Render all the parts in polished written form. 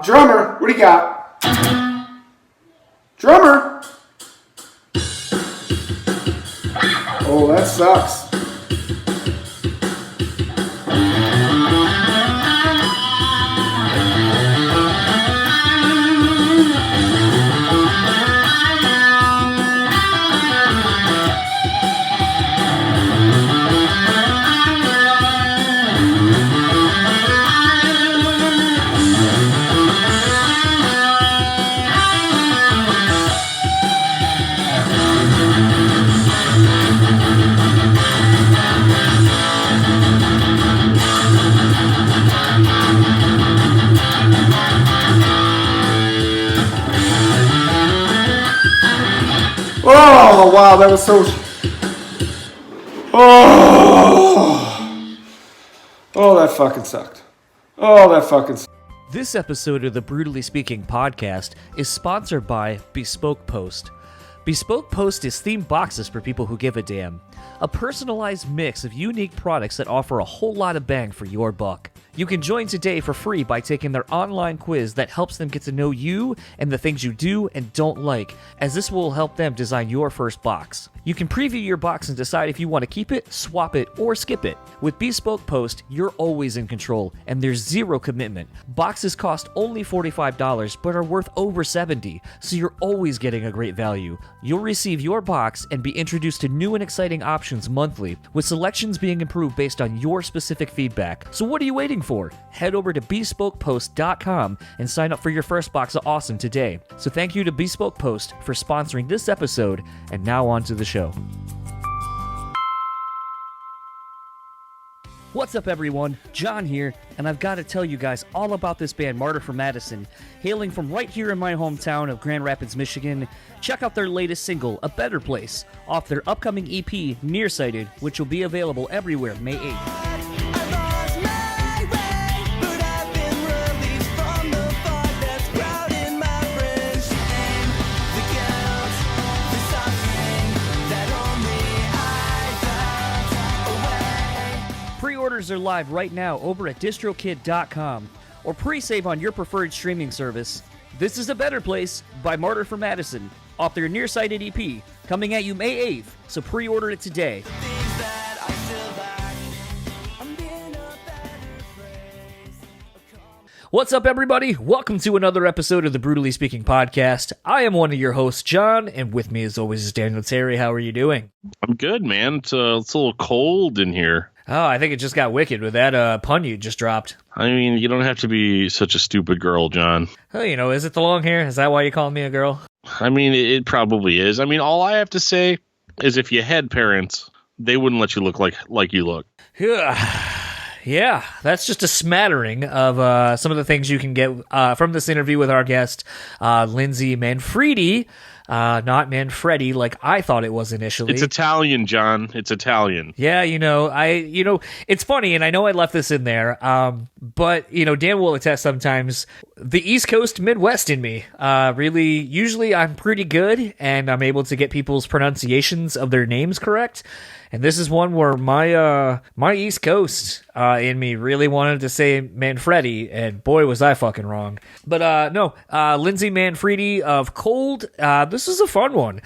Drummer, what do you got? Drummer! Oh, that sucks. Oh, wow, that was so... Oh, that fucking sucked. Oh, that fucking sucked. This episode of the Brewtally Speaking Podcast is sponsored by Bespoke Post. Bespoke Post is themed boxes for people who give a damn. A personalized mix of unique products that offer a whole lot of bang for your buck. You can join today for free by taking their online quiz that helps them get to know you and the things you do and don't like, as this will help them design your first box. You can preview your box and decide if you want to keep it, swap it, or skip it. With Bespoke Post, you're always in control, and there's zero commitment. Boxes cost only $45, but are worth over $70, so you're always getting a great value. You'll receive your box and be introduced to new and exciting options monthly, with selections being improved based on your specific feedback. So what are you waiting for? Head over to bespokepost.com and sign up for your first box of awesome today. So thank you to Bespoke Post for sponsoring this episode, and now on to the show. What's up, everyone? John here, and I've got to tell you guys all about this band, Martyr For Madison. Hailing from right here in my hometown of Grand Rapids, Michigan, check out their latest single, A Better Place, off their upcoming EP, Nearsighted, which will be available everywhere May 8th. Pre-orders are live right now over at distrokid.com, or pre-save on your preferred streaming service. This is A Better Place by Martyr For Madison, off their Nearsighted EP, coming at you May 8th, so pre-order it today. What's up, everybody? Welcome to another episode of the Brewtally Speaking Podcast. I am one of your hosts, John, and with me as always is Daniel Terry. How are you doing? I'm good, man. It's a little cold in here. Oh, I think it just got wicked with that pun you just dropped. I mean, you don't have to be such a stupid girl, John. Oh, is it the long hair? Is that why you call me a girl? I mean, it probably is. I mean, all I have to say is if you had parents, they wouldn't let you look like you look. Yeah, that's just a smattering of some of the things you can get from this interview with our guest, Lindsay Manfredi. Not Manfredi like I thought it was initially. It's Italian, John. It's Italian. Yeah, it's funny, and I know I left this in there, but, Dan will attest sometimes, the East Coast Midwest in me, usually I'm pretty good, and I'm able to get people's pronunciations of their names correct. And this is one where my East Coast in me really wanted to say Manfredi, and boy, was I fucking wrong. But Lindsay Manfredi of Cold, this is a fun one.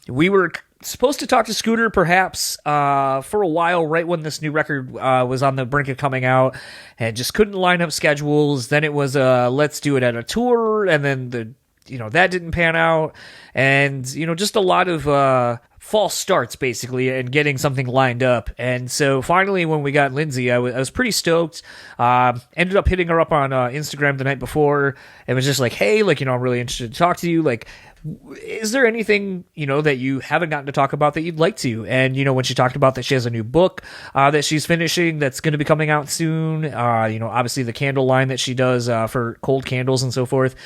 We were supposed to talk to Scooter perhaps for a while, right when this new record was on the brink of coming out, and just couldn't line up schedules. Then it was let's do it at a tour, and then that didn't pan out, and just a lot of false starts, basically, and getting something lined up. And so finally, when we got Lindsay, I was pretty stoked. Ended up hitting her up on Instagram the night before and was just like, hey, I'm really interested to talk to you. Is there anything, that you haven't gotten to talk about that you'd like to? And, when she talked about that she has a new book that she's finishing that's going to be coming out soon, obviously the candle line that she does for cold candles and so forth.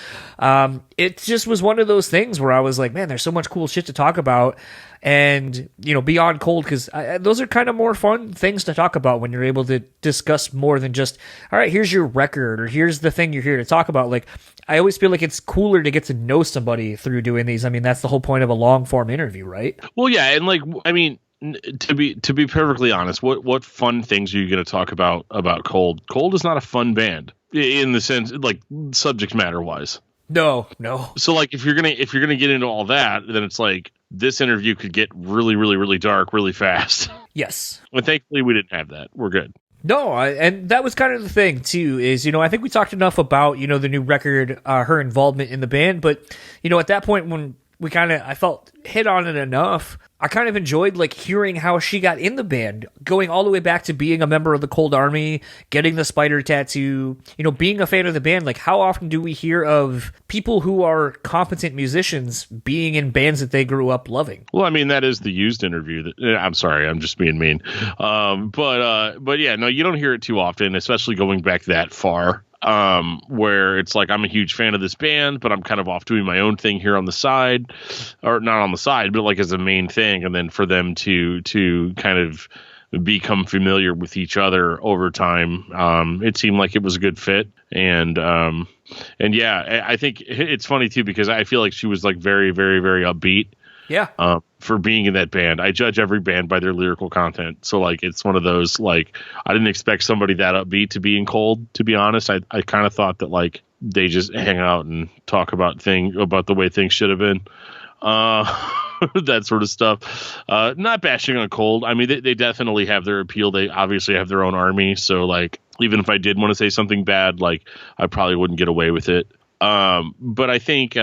It just was one of those things where I was like, man, there's so much cool shit to talk about. And, beyond cold, because those are kind of more fun things to talk about when you're able to discuss more than just, all right, here's your record, or here's the thing you're here to talk about. I always feel like it's cooler to get to know somebody through doing these. I mean, that's the whole point of a long form interview, right? Well, yeah. And To be perfectly honest, what fun things are you going to talk about Cold? Cold is not a fun band in the sense, like, subject matter wise. No. So, like, if you're gonna get into all that, then it's like this interview could get really, really, really dark really fast. Yes. But thankfully, we didn't have that. We're good. No, and that was kind of the thing, too, is, I think we talked enough about, the new record, her involvement in the band, but, at that point when I felt hit on it enough, I kind of enjoyed, like, hearing how she got in the band, going all the way back to being a member of the Cold Army, getting the spider tattoo, being a fan of the band. Like, how often do we hear of people who are competent musicians being in bands that they grew up loving? Well, I mean, that is the Used interview. I'm sorry, I'm just being mean. But yeah, no, you don't hear it too often, especially going back that far. Where it's like, I'm a huge fan of this band, but I'm kind of off doing my own thing here on the side, or not on the side, but like as a main thing. And then for them to kind of become familiar with each other over time, it seemed like it was a good fit. And yeah, I think it's funny too, because I feel like she was like very, very, very upbeat. Yeah. For being in that band. I judge every band by their lyrical content. So like, it's one of those, like, I didn't expect somebody that upbeat to be in Cold, to be honest. I kind of thought that, like, they just hang out and talk about the way things should have been. That sort of stuff. Not bashing on Cold. I mean, they definitely have their appeal. They obviously have their own army. So like, even if I did want to say something bad, like, I probably wouldn't get away with it. But I think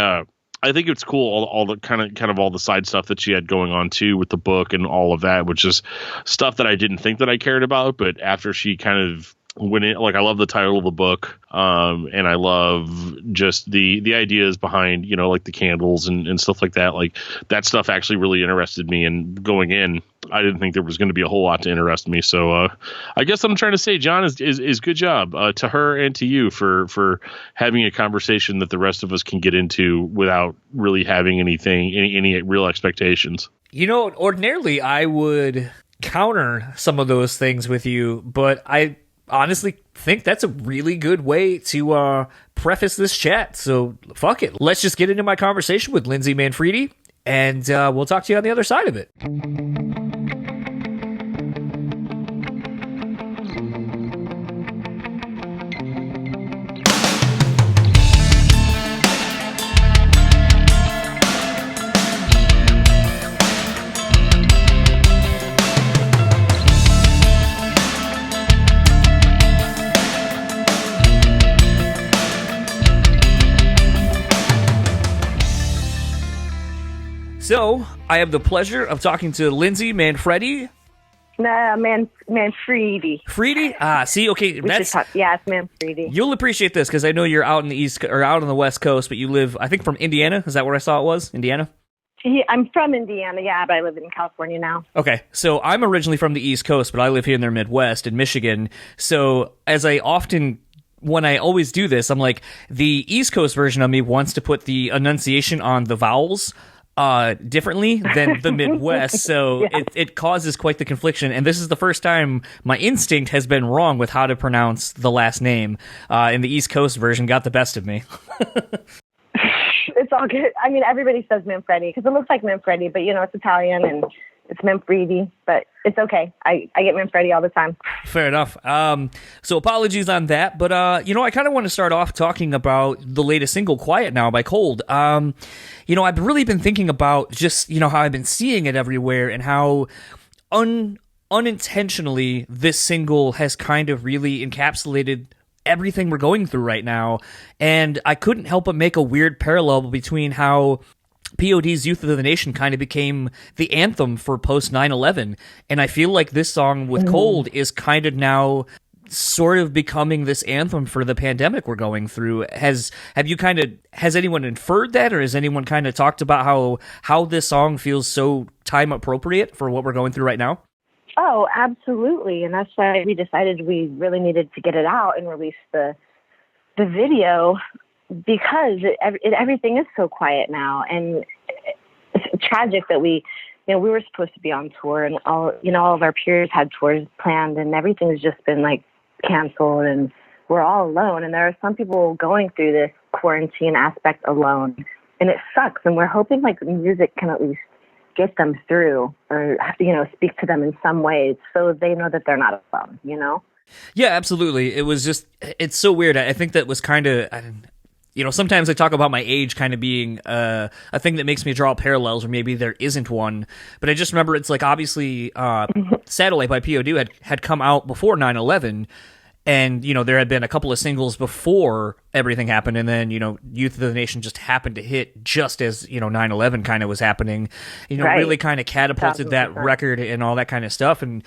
it's cool, all the kind of all the side stuff that she had going on too with the book and all of that, which is stuff that I didn't think that I cared about. But after she kind of went in, like, I love the title of the book, and I love just the ideas behind, like the candles and stuff like that. Like, that stuff actually really interested me. And going in, I didn't think there was going to be a whole lot to interest me. So I guess I'm trying to say, John, is good job to her and to you for having a conversation that the rest of us can get into without really having any real expectations. Ordinarily I would counter some of those things with you, but I honestly think that's a really good way to preface this chat. So fuck it. Let's just get into my conversation with Lindsay Manfredi, and we'll talk to you on the other side of it. So, I have the pleasure of talking to Lindsay Manfredi. Manfredi. Fredi? See, okay, that's... Yeah, it's Manfredi. You'll appreciate this, because I know you're out in the East, or out on the West Coast, but you live, I think, from Indiana? Is that where I saw it was? Indiana? I'm from Indiana, yeah, but I live in California now. Okay, so I'm originally from the East Coast, but I live here in the Midwest, in Michigan. So, when I always do this, I'm like, the East Coast version of me wants to put the enunciation on the vowels differently than the Midwest, so yeah. it causes quite the confliction, and this is the first time my instinct has been wrong with how to pronounce the last name, and the East Coast version got the best of me. It's all good. I mean, everybody says Manfredi, because it looks like Manfredi, but, it's Italian, and it's Manfredi, but it's okay. I get Manfredi all the time. Fair enough. So apologies on that, but, I kind of want to start off talking about the latest single, Quiet Now, by Cold. I've really been thinking about just, how I've been seeing it everywhere and how unintentionally this single has kind of really encapsulated everything we're going through right now. And I couldn't help but make a weird parallel between how POD's Youth of the Nation kind of became the anthem for post 9/11. And I feel like this song with Cold is kind of now sort of becoming this anthem for the pandemic we're going through. Has anyone inferred that, or has anyone kind of talked about how this song feels so time appropriate for what we're going through right now? Oh, absolutely. And that's why we decided we really needed to get it out and release the video, because everything is so quiet now. And it's tragic that we were supposed to be on tour, and all of our peers had tours planned, and everything's just been like canceled, and we're all alone. And there are some people going through this quarantine aspect alone, and it sucks. And we're hoping like music can at least get them through, or, speak to them in some ways so they know that they're not alone, Yeah, absolutely. It was just, it's so weird. I think that was kind of, sometimes I talk about my age kind of being a thing that makes me draw parallels, or maybe there isn't one. But I just remember it's like, obviously, Satellite by POD had come out before 9/11. And, there had been a couple of singles before everything happened. And then, Youth of the Nation just happened to hit just as, 9/11 kind of was happening, Right. really kind of catapulted that record and all that kind of stuff. And,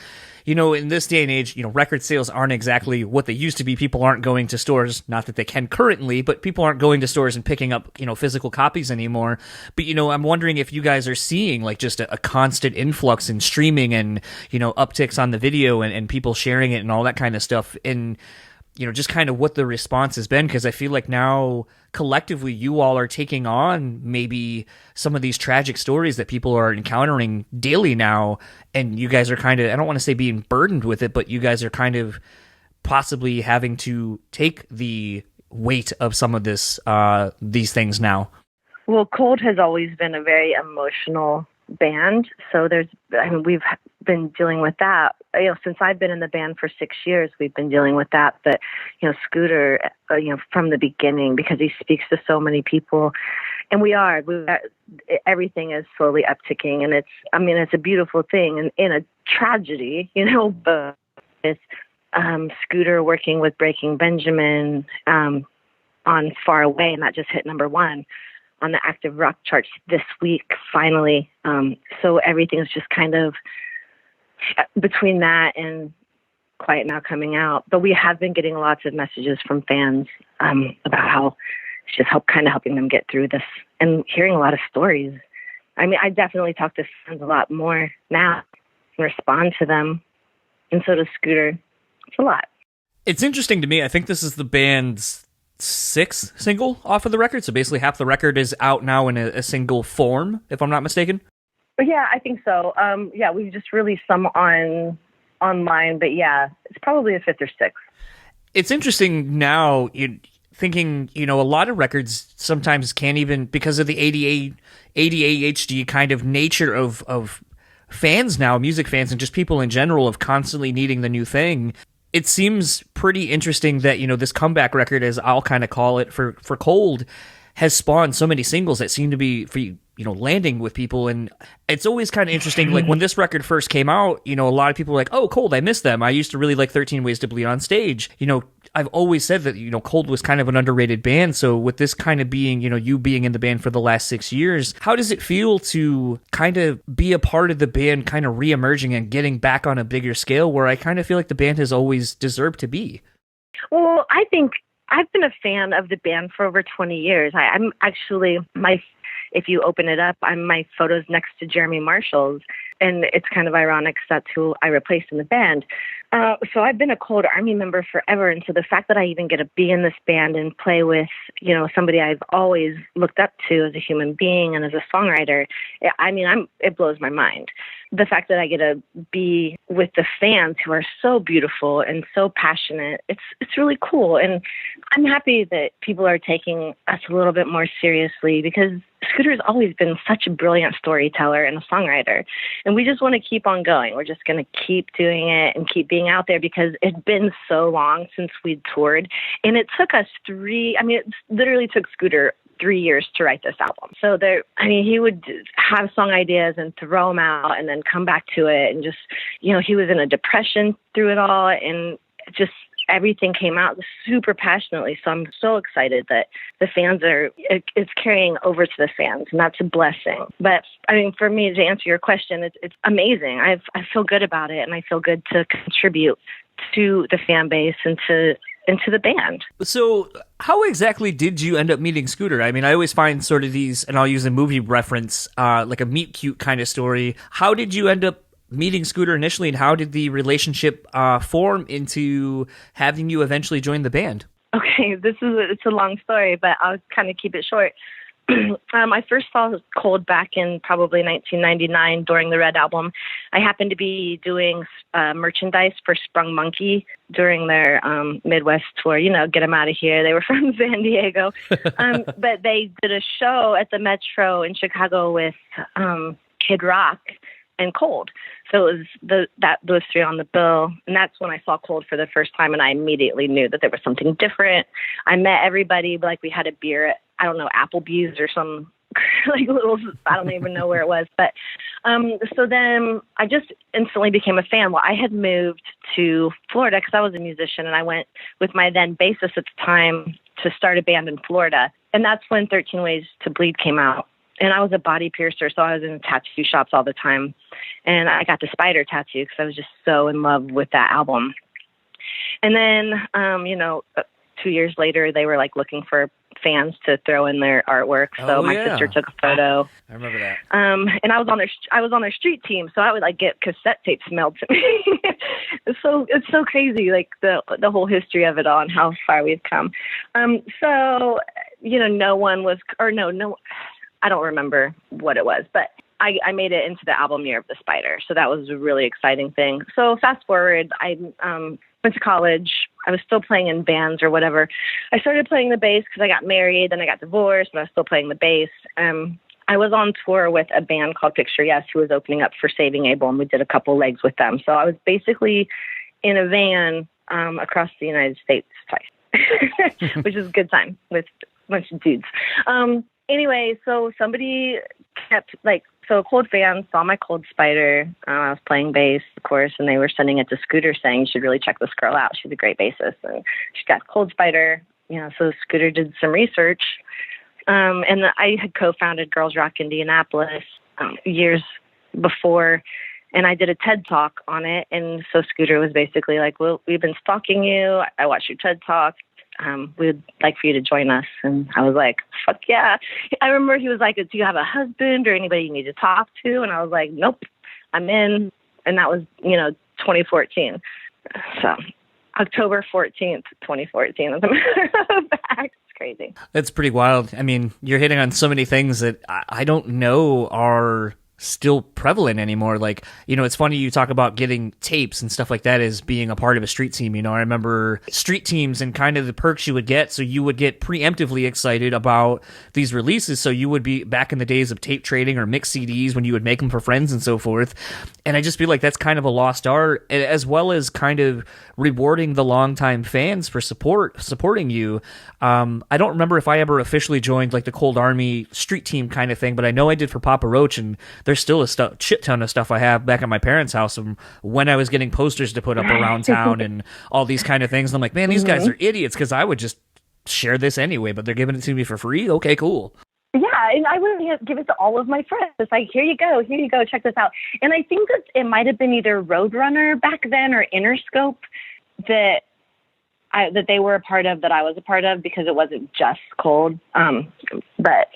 in this day and age, record sales aren't exactly what they used to be. People aren't going to stores, not that they can currently, but people aren't going to stores and picking up, physical copies anymore. But, I'm wondering if you guys are seeing like just a constant influx in streaming and, upticks on the video and people sharing it and all that kind of stuff. And, just kind of what the response has been, because I feel like now collectively you all are taking on maybe some of these tragic stories that people are encountering daily now, and you guys are kind of, I don't want to say being burdened with it, but you guys are kind of possibly having to take the weight of some of these things now. Well, Cold has always been a very emotional band, so we've been dealing with that. Since I've been in the band for 6 years, we've been dealing with that. But Scooter, from the beginning, because he speaks to so many people, and everything is slowly upticking, and it's a beautiful thing, and in a tragedy, but with Scooter working with Breaking Benjamin on Far Away, and that just hit #1 on the active rock charts this week, finally. So everything's just kind of between that and Quiet Now coming out. But we have been getting lots of messages from fans about how it's just helping them get through this, and hearing a lot of stories. I definitely talk to fans a lot more now and respond to them, and so does Scooter. It's a lot. It's interesting to me. I think this is the band's 6th single off of the record, so basically half the record is out now in a single form, if I'm not mistaken. But yeah, I think so. We just released some online, but yeah, it's probably a 5th or 6th. It's interesting now, thinking, a lot of records sometimes can't even, because of the ADHD kind of nature of fans now, music fans and just people in general, of constantly needing the new thing. It seems pretty interesting that, this comeback record, as I'll kind of call it, for Cold, has spawned so many singles that seem to be, landing with people. And it's always kind of interesting, like when this record first came out, a lot of people were like, oh, Cold, I miss them. I used to really like 13 Ways to Bleed on stage. I've always said that, Cold was kind of an underrated band. So with this kind of being, you being in the band for the last 6 years, how does it feel to kind of be a part of the band kind of reemerging and getting back on a bigger scale, where I kind of feel like the band has always deserved to be? Well, I think I've been a fan of the band for over 20 years. I'm actually, if you open it up, my photo's next to Jeremy Marshall's, and it's kind of ironic because that's who I replaced in the band. So I've been a Cold Army member forever, and so the fact that I even get to be in this band and play with, somebody I've always looked up to as a human being and as a songwriter, it blows my mind. The fact that I get to be with the fans who are so beautiful and so passionate, it's really cool. And I'm happy that people are taking us a little bit more seriously, because Scooter's always been such a brilliant storyteller and a songwriter. And we just want to keep on going. We're just going to keep doing it and keep being out there, because it's been so long since we'd toured. And it took us it literally took Scooter 3 years to write this album. So he would have song ideas and throw them out and then come back to it. And just, he was in a depression through it all, and just everything came out super passionately. So I'm so excited that the fans it's carrying over to the fans, and that's a blessing. But for me, to answer your question, it's amazing. I feel good about it, and I feel good to contribute to the fan base and to the band. So how exactly did you end up meeting Scooter? I always find sort of these, and I'll use a movie reference, like a meet cute kind of story. How did you end up meeting Scooter initially, and how did the relationship form into having you eventually join the band? Okay, it's a long story, but I'll kind of keep it short. I first saw Cold back in probably 1999 during the Red Album. I happened to be doing merchandise for Sprung Monkey during their Midwest tour. Get them out of here. They were from San Diego. But they did a show at the Metro in Chicago with Kid Rock, and Cold. So it was those three on the bill. And that's when I saw Cold for the first time, and I immediately knew that there was something different. I met everybody, like we had a beer at, I don't know, Applebee's or some like little, I don't even know where it was. But so then I just instantly became a fan. Well, I had moved to Florida because I was a musician, and I went with my then bassist at the time to start a band in Florida. And that's when 13 Ways to Bleed came out. And I was a body piercer, so I was in tattoo shops all the time. And I got the spider tattoo because I was just so in love with that album. And then, 2 years later, they were like looking for fans to throw in their artwork. So my sister took a photo. I remember that. And I was on their street team, so I would like get cassette tapes mailed to me. It's so crazy, like the whole history of it all and how far we've come. No one was, or no. I don't remember what it was, but I made it into the album Year of the Spider. So that was a really exciting thing. So fast forward, I went to college. I was still playing in bands or whatever. I started playing the bass because I got married, then I got divorced, but I was still playing the bass. I was on tour with a band called Picture Yes, who was opening up for Saving Abel, and we did a couple legs with them. So I was basically in a van across the United States twice, which is a good time with a bunch of dudes. Anyway, so somebody kept, so Cold fans saw my Cold Spider. I was playing bass, of course, and they were sending it to Scooter saying, you should really check this girl out. She's a great bassist. And she got Cold Spider. So Scooter did some research. And I had co-founded Girls Rock Indianapolis years before, and I did a TED Talk on it. And so Scooter was basically like, well, we've been stalking you. I watched your TED Talk. We'd like for you to join us. And I was like, fuck yeah. I remember he was like, do you have a husband or anybody you need to talk to? And I was like, nope, I'm in. And that was, 2014. So October 14th, 2014, as a matter of fact. It's crazy. That's pretty wild. I mean, you're hitting on so many things that I don't know are still prevalent anymore. Like, it's funny you talk about getting tapes and stuff like that as being a part of a street team. I remember street teams and kind of the perks you would get. So you would get preemptively excited about these releases. So you would be back in the days of tape trading or mixed CDs when you would make them for friends and so forth. And I just feel like that's kind of a lost art, as well as kind of rewarding the longtime fans for supporting you. I don't remember if I ever officially joined like the Cold Army street team kind of thing, but I know I did for Papa Roach, and there's still a shit ton of stuff I have back at my parents' house from when I was getting posters to put up around town and all these kind of things. And I'm like, man, these guys are idiots, because I would just share this anyway, but they're giving it to me for free. Okay, cool. Yeah, and I would give it to all of my friends. It's like, here you go, check this out. And I think that it might have been either Roadrunner back then or Interscope that they were a part of, that I was a part of, because it wasn't just Cold. But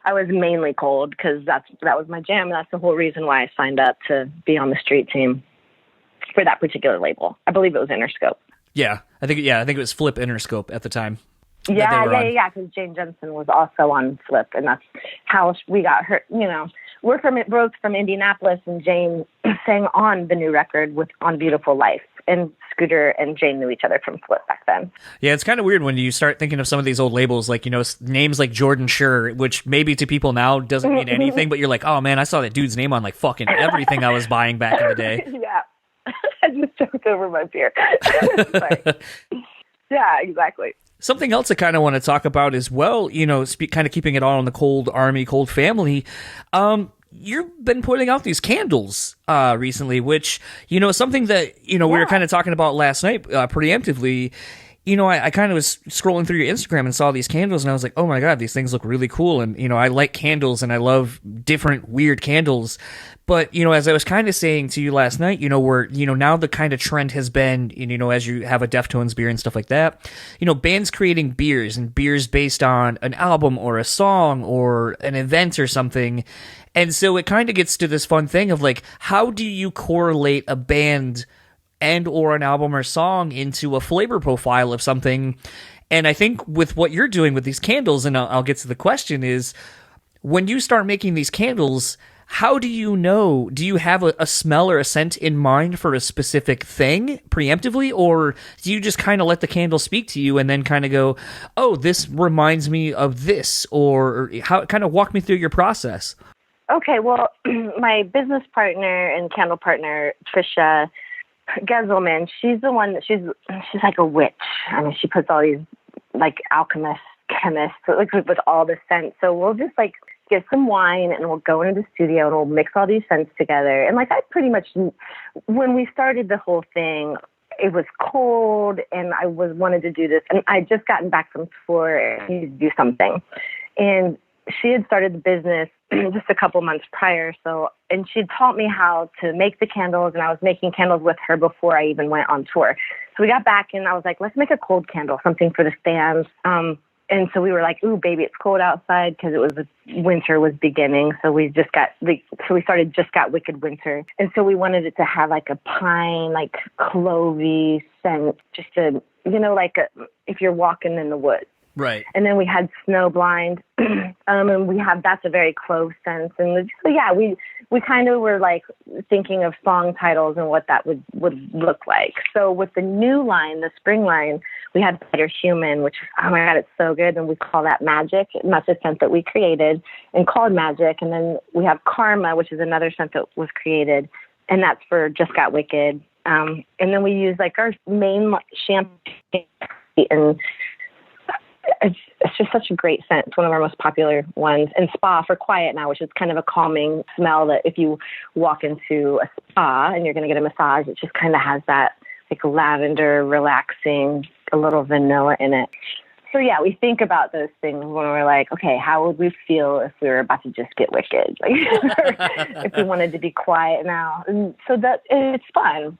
I was mainly Cold because that was my jam. That's the whole reason why I signed up to be on the street team for that particular label. I believe it was Interscope. Yeah, I think it was Flip Interscope at the time. Yeah, because Jane Jensen was also on Flip, and that's how we got her. We're both from Indianapolis, and Jane sang on the new record on Beautiful Life, and Scooter and Jane knew each other from Flip back then. Yeah, it's kind of weird when you start thinking of some of these old labels, like, names like Jordan Schur, which maybe to people now doesn't mean anything, but you're like, oh man, I saw that dude's name on like fucking everything I was buying back in the day. Yeah, I just choked over my beer. Sorry. Yeah, exactly. Something else I kind of want to talk about as well, kind of keeping it all on the Cold Army, Cold family. You've been putting out these candles recently, which, something that, we were kind of talking about last night preemptively. I kind of was scrolling through your Instagram and saw these candles, and I was like, oh my God, these things look really cool. And, I like candles, and I love different weird candles. But, as I was kind of saying to you last night, where, now the kind of trend has been, as you have a Deftones beer and stuff like that, bands creating beers, and beers based on an album or a song or an event or something. And so it kind of gets to this fun thing of like, how do you correlate a band and or an album or song into a flavor profile of something? And I think with what you're doing with these candles, and I'll get to the question, is when you start making these candles, how do you know? Do you have a smell or a scent in mind for a specific thing preemptively, or do you just kind of let the candle speak to you and then kind of go, oh, this reminds me of this, or how? Kind of walk me through your process. Okay, well, my business partner and candle partner, Trisha Geselman, she's the one that she's like a witch. I mean, she puts all these like alchemists, chemists, like with all the scents. So we'll just like get some wine and we'll go into the studio and we'll mix all these scents together. And like I pretty much, when we started the whole thing, it was cold and I wanted to do this. And I just gotten back from tour and needed to do something. And she had started the business just a couple months prior. And she taught me how to make the candles, and I was making candles with her before I even went on tour. So we got back and I was like, let's make a cold candle, something for the fans. And so we were like, ooh, baby, it's cold outside, because winter was beginning. So we started Just Got Wicked Winter. And so we wanted it to have like a pine, like clovey scent, just if you're walking in the woods. Right. And then we had Snowblind, and that's a very clove sense. And so, yeah, we kind of were like thinking of song titles and what that would look like. So with the new line, the spring line, we had Better Human, which, oh my God, it's so good. And we call that Magic. And that's a scent that we created and called Magic. And then we have Karma, which is another scent that was created. And that's for Just Got Wicked. And then we use like our main champagne, and it's just such a great scent. It's one of our most popular ones. And Spa for Quiet Now, which is kind of a calming smell that if you walk into a spa and you're going to get a massage, it just kind of has that like lavender, relaxing, a little vanilla in it. So yeah, we think about those things when we're like, okay, how would we feel if we were about to just get wicked? Like if we wanted to be quiet now. And so that it's fun.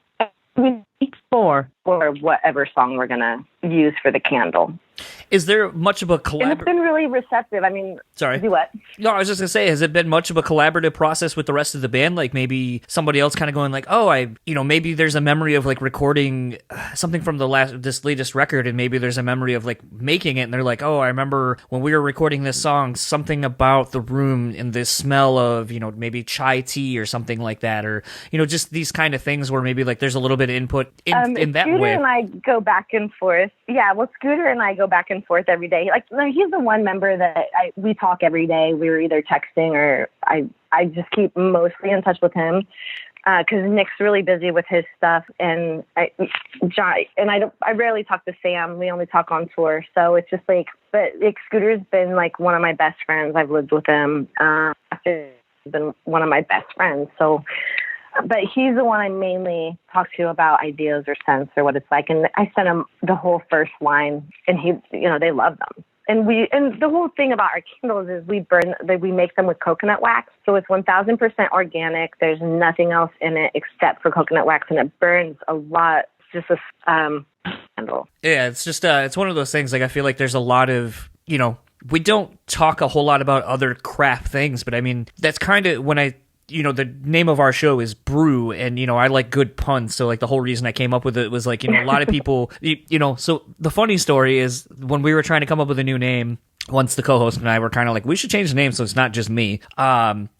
We need for whatever song we're going to use for the candle. Is there much of a And it's been really receptive. I mean, Sorry. Do what? No, I was just going to say, has it been much of a collaborative process with the rest of the band? Like maybe somebody else kind of going like, oh, maybe there's a memory of like recording something from this latest record, and maybe there's a memory of like making it, and they're like, oh, I remember when we were recording this song, something about the room and this smell of, maybe chai tea or something like that, or, just these kind of things where maybe like there's a little bit of input in that Scooter way. And I go back and forth. Yeah, well, Scooter and I go back and forth every day. Like, he's the one member that we talk every day. We were either texting or I just keep mostly in touch with him because Nick's really busy with his stuff, and I rarely talk to Sam. We only talk on tour, so it's just like. But Scooter's been like one of my best friends. I've lived with him. He's been one of my best friends. So. But he's the one I mainly talk to about ideas or scents or what it's like. And I sent him the whole first line, and they love them. And the whole thing about our candles is we make them with coconut wax. So it's 1,000% organic. There's nothing else in it except for coconut wax, and it burns a lot. It's just a candle. Yeah, it's just it's one of those things. Like I feel like there's a lot of we don't talk a whole lot about other craft things, but I mean that's kind of when I. The name of our show is Brew, and, I like good puns. So, like, the whole reason I came up with it was, like, a lot of people, so the funny story is when we were trying to come up with a new name, once the co-host and I were kind of like, we should change the name so it's not just me,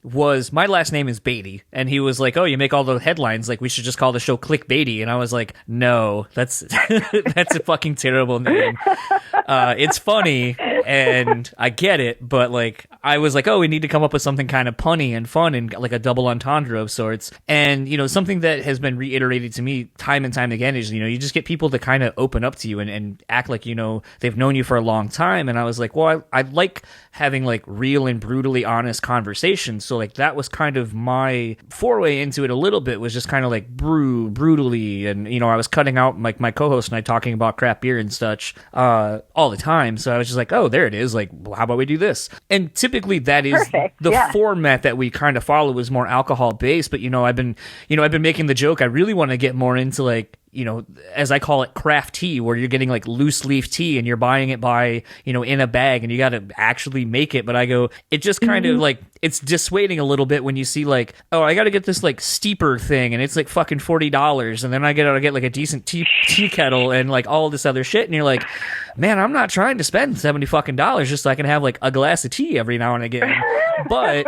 was my last name is Beatty. And he was like, oh, you make all the headlines. Like, we should just call the show Clickbaity. And I was like, no, that's a fucking terrible name. It's funny, and I get it, but, like, I was like, oh, we need to come up with something kind of punny and fun and, like, a double entendre of sorts. And, something that has been reiterated to me time and time again is, you just get people to kind of open up to you and act like, they've known you for a long time. And I was like, well, I like having like real and brutally honest conversations. So like that was kind of my foray into it a little bit, was just kind of like brutally. And, I was cutting out like my co-host and I talking about craft beer and such all the time. So I was just like, oh, there it is. Like, well, how about we do this? And typically that is perfect. The format that we kind of follow is more alcohol based. But, I've been making the joke. I really want to get more into like, as I call it, craft tea, where you're getting like loose leaf tea and you're buying it by, in a bag and you got to actually make it. But I go, it just kind of like, it's dissuading a little bit when you see like, oh, I got to get this like steeper thing and it's like fucking $40. And then I get like a decent tea kettle and like all this other shit. And you're like, man, I'm not trying to spend $70 fucking just so I can have like a glass of tea every now and again. But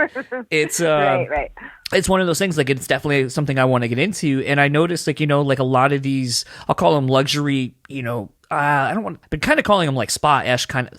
it's, right. It's one of those things, like, it's definitely something I want to get into. And I noticed, like, like a lot of these, I'll call them luxury, I don't want, but kind of calling them like spa-ish kind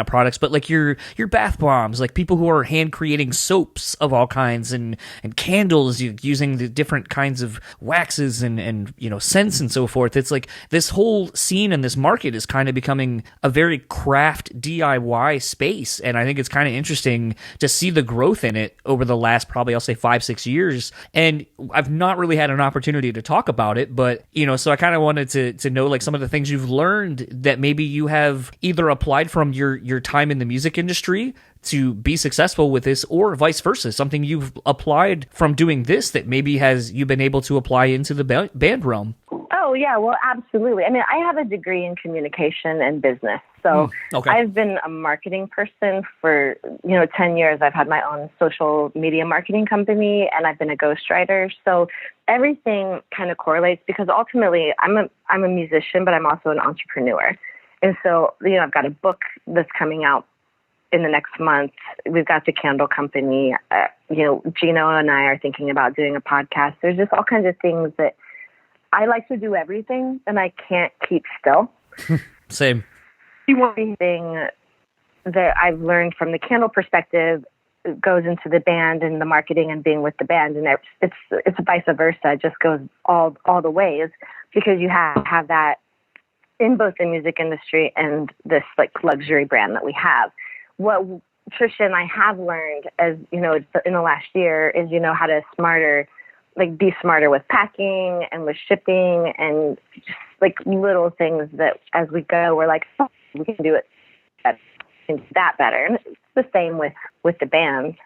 of products, but like your bath bombs, like people who are hand creating soaps of all kinds and candles using the different kinds of waxes and scents and so forth. It's like this whole scene and this market is kind of becoming a very craft DIY space, and I think it's kind of interesting to see the growth in it over the last probably I'll say 5-6 years. And I've not really had an opportunity to talk about it, but so I kind of wanted to know like some of the things you've learned that maybe you have either applied from your time in the music industry to be successful with this, or vice versa, something you've applied from doing this that maybe you've been able to apply into the band realm. Oh, yeah, well, absolutely. I mean, I have a degree in communication and business. So okay. I've been a marketing person for, 10 years. I've had my own social media marketing company, and I've been a ghostwriter. So everything kind of correlates because ultimately I'm a musician, but I'm also an entrepreneur. And so, I've got a book that's coming out in the next month. We've got the candle company. Gino and I are thinking about doing a podcast. There's just all kinds of things that I like to do everything, and I can't keep still. Same. One thing that I've learned from the candle perspective goes into the band and the marketing and being with the band, and it's vice versa. It just goes all the ways because you have that in both the music industry and this like luxury brand that we have. What Trisha and I have learned, as in the last year, is how to be smarter with packing and with shipping and just like little things that as we go, we're like, oh, we can do it that better. And it's the same with the band.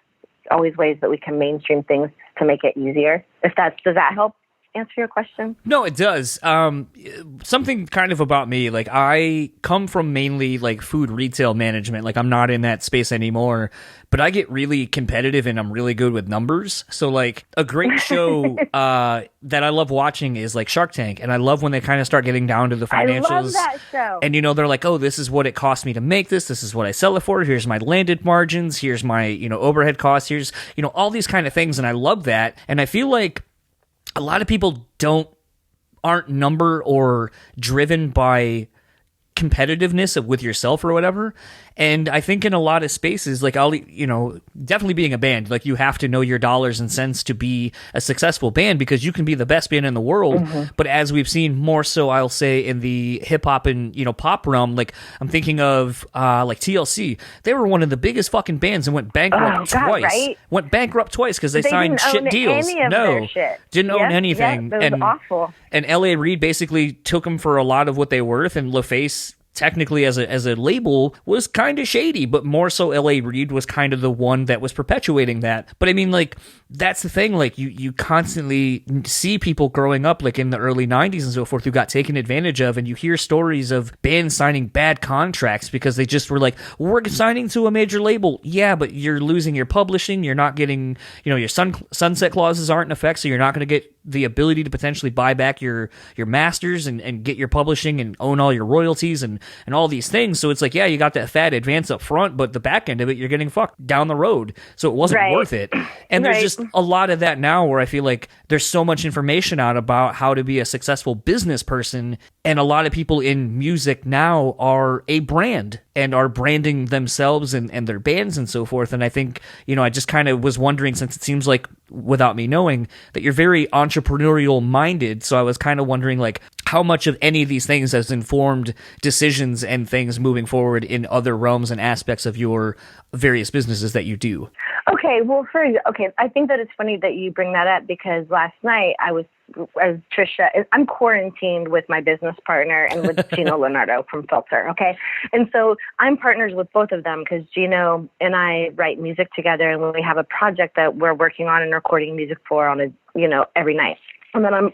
Always ways that we can mainstream things to make it easier. Does that help answer your question? No, it does. Something kind of about me, like I come from mainly like food retail management. Like I'm not in that space anymore, but I get really competitive and I'm really good with numbers. So like a great show that I love watching is like Shark Tank, and I love when they kind of start getting down to the financials. I love that show. And they're like, oh, this is what it cost me to make this. This is what I sell it for. Here's my landed margins. Here's my overhead costs. Here's all these kind of things, and I love that. And I feel like a lot of people aren't number or driven by competitiveness with yourself or whatever. And I think in a lot of spaces, like definitely being a band, like you have to know your dollars and cents to be a successful band because you can be the best band in the world. Mm-hmm. But as we've seen more so, I'll say in the hip hop and pop realm, like I'm thinking of like TLC. They were one of the biggest fucking bands and went bankrupt twice. Right? Went bankrupt twice because they signed didn't shit own deals. Any of their shit. Didn't own anything. That was awful. And L.A. Reid basically took them for a lot of what they worth, and LaFace technically as a label was kind of shady, but more so L.A. Reid was kind of the one that was perpetuating that. But I mean, like, that's the thing, like you constantly see people growing up like in the early 90s and so forth who got taken advantage of, and you hear stories of bands signing bad contracts because they just were like, we're signing to a major label. Yeah, but you're losing your publishing, you're not getting, your sunset clauses aren't in effect, so you're not going to get the ability to potentially buy back your masters and get your publishing and own all your royalties and all these things. So it's like, yeah, you got that fat advance up front, but the back end of it, you're getting fucked down the road. So it wasn't worth it. And there's just a lot of that now where I feel like there's so much information out about how to be a successful business person. And a lot of people in music now are a brand and are branding themselves and their bands and so forth. And I think, I just kind of was wondering, since it seems like, without me knowing, that you're very entrepreneurial minded. So I was kind of wondering, like, how much of any of these things has informed decisions and things moving forward in other realms and aspects of your various businesses that you do. Okay, well, I think that it's funny that you bring that up because last night as Trisha, I'm quarantined with my business partner and with Gino Leonardo from Filter, okay? And so I'm partners with both of them because Gino and I write music together, and we have a project that we're working on and recording music for on every night. And then I'm,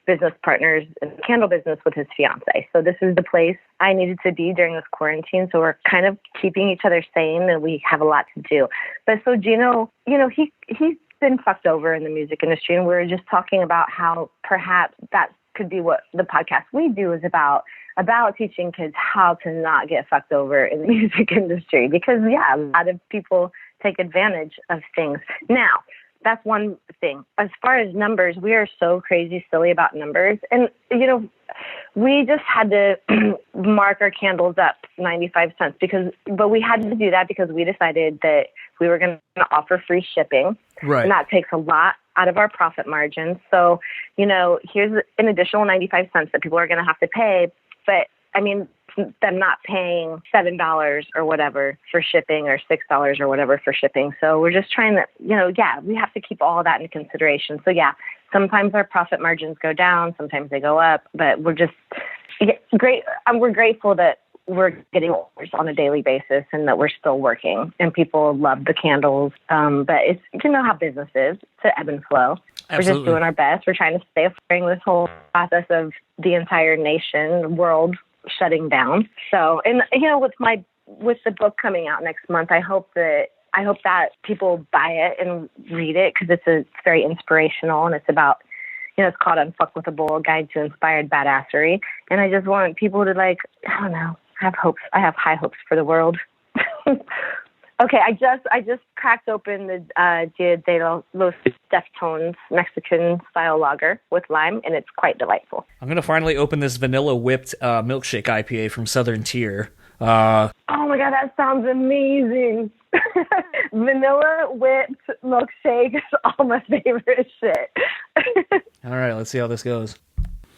business partners in the candle business with his fiance. So this is the place I needed to be during this quarantine. So we're kind of keeping each other sane, and we have a lot to do. But so Gino, he's been fucked over in the music industry, and we were just talking about how perhaps that could be what the podcast we do is about teaching kids how to not get fucked over in the music industry. Because, a lot of people take advantage of things. Now, that's one thing. As far as numbers, we are so crazy silly about numbers. And, we just had to mark our candles up 95 cents but we had to do that because we decided that we were going to offer free shipping. Right. And that takes a lot out of our profit margins. So, here's an additional 95 cents that people are going to have to pay. But I mean, them not paying $7 or whatever for shipping or $6 or whatever for shipping. So we're just trying to, we have to keep all that into consideration. So sometimes our profit margins go down, sometimes they go up, but we're just great. We're grateful that we're getting orders on a daily basis and that we're still working and people love the candles. But it's, how business is, it's an ebb and flow. Absolutely. We're just doing our best. We're trying to stay afloat during this whole process of the entire world shutting down. So, and with the book coming out next month, I hope that people buy it and read it because it's very inspirational and it's about, it's called Unfuckwithable, A Guide to Inspired Badassery. And I just want people to have hopes. I have high hopes for the world. Okay, I just cracked open the Dia de los Deftones Mexican style lager with lime, and it's quite delightful. I'm going to finally open this vanilla whipped milkshake IPA from Southern Tier. Oh my God, that sounds amazing. Vanilla whipped milkshake is all my favorite shit. All right, let's see how this goes.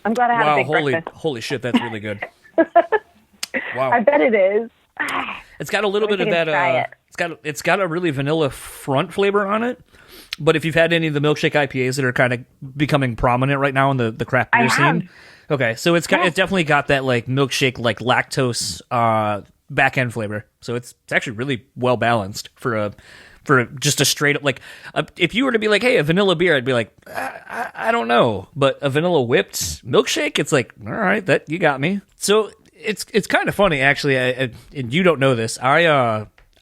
I'm glad I had a big breakfast. Holy shit, that's really good. Wow. I bet it is. It's got a little bit of that. It's got a really vanilla front flavor on it. But if you've had any of the milkshake IPAs that are kind of becoming prominent right now in the craft beer scene, okay, so it's definitely got that like milkshake like lactose back end flavor. So it's actually really well balanced for just a straight up if you were to be like, hey, a vanilla beer, I'd be like, I don't know, but a vanilla whipped milkshake, it's like, all right, that you got me. So it's kind of funny actually, and you don't know this.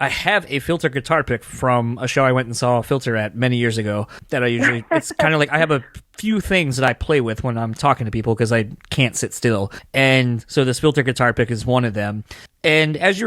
I have a filter guitar pick from a show I went and saw Filter at many years ago that I usually, it's kind of like I have a few things that I play with when I'm talking to people because I can't sit still. And so this filter guitar pick is one of them. And as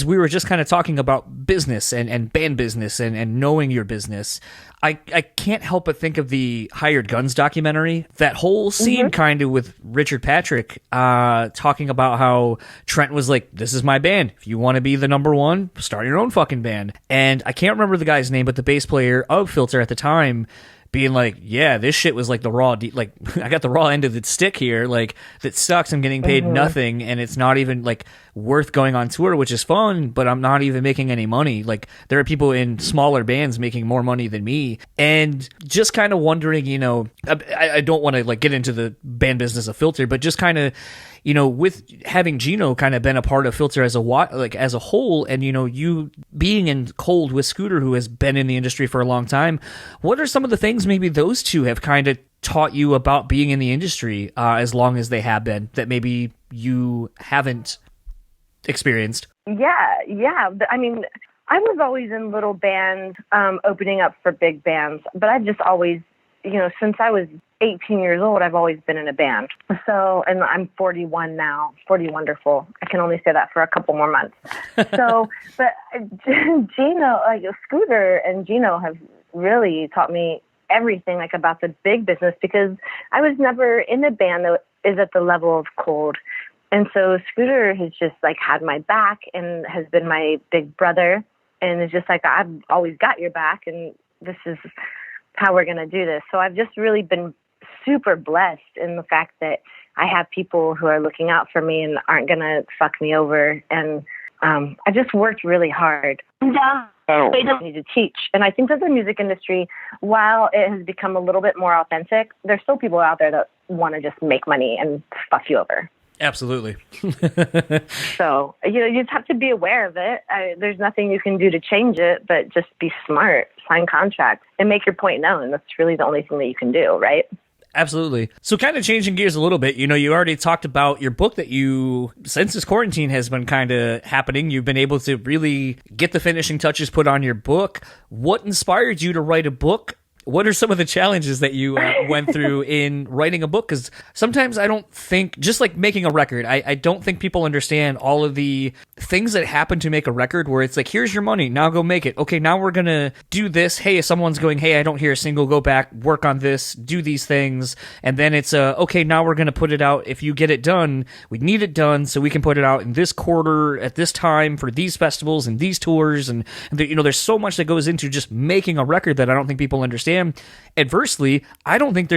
we were just kind of talking about business and band business and knowing your business, I can't help but think of the Hired Guns documentary. That whole scene kind of with Richard Patrick talking about how Trent was like, this is my band. If you want to be the number one, start your own fucking band. And I can't remember the guy's name, but the bass player of Filter at the time being like, yeah, this shit was like the raw, I got the raw end of the stick here. Like, that sucks. I'm getting paid nothing, and it's not even like worth going on tour, which is fun, but I'm not even making any money. Like, there are people in smaller bands making more money than me, and just kind of wondering, I don't want to like get into the band business of Filter, but just kind of, with having Gino kind of been a part of Filter as a whole, and you being in Cold with Scooter, who has been in the industry for a long time, what are some of the things maybe those two have kind of taught you about being in the industry as long as they have been that maybe you haven't experienced? Yeah. I mean, I was always in little bands opening up for big bands, but I've just always, since I was 18 years old, I've always been in a band. So, and I'm 41 now, 40 wonderful. I can only say that for a couple more months. So, but Gino, like Scooter and Gino have really taught me everything like about the big business, because I was never in a band that is at the level of Cold. And so Scooter has just like had my back and has been my big brother. And it's just like, I've always got your back, and this is how we're going to do this. So I've just really been super blessed in the fact that I have people who are looking out for me and aren't going to fuck me over. And I just worked really hard. They don't need to teach. And I think that the music industry, while it has become a little bit more authentic, there's still people out there that want to just make money and fuck you over. Absolutely. So, you just have to be aware of it. There's nothing you can do to change it, but just be smart, sign contracts, and make your point known. That's really the only thing that you can do, right? Absolutely. So kind of changing gears a little bit, you already talked about your book that since this quarantine has been kind of happening, you've been able to really get the finishing touches put on your book. What inspired you to write a book What are some of the challenges that you went through in writing a book? Because sometimes I don't think, just like making a record, I don't think people understand all of the things that happen to make a record, where it's like, here's your money, now go make it. Okay, now we're going to do this. Hey, if someone's going, hey, I don't hear a single, go back, work on this, do these things. And then it's, okay, now we're going to put it out. If you get it done, we need it done so we can put it out in this quarter at this time for these festivals and these tours. And there's so much that goes into just making a record that I don't think people understand. Adversely, I don't think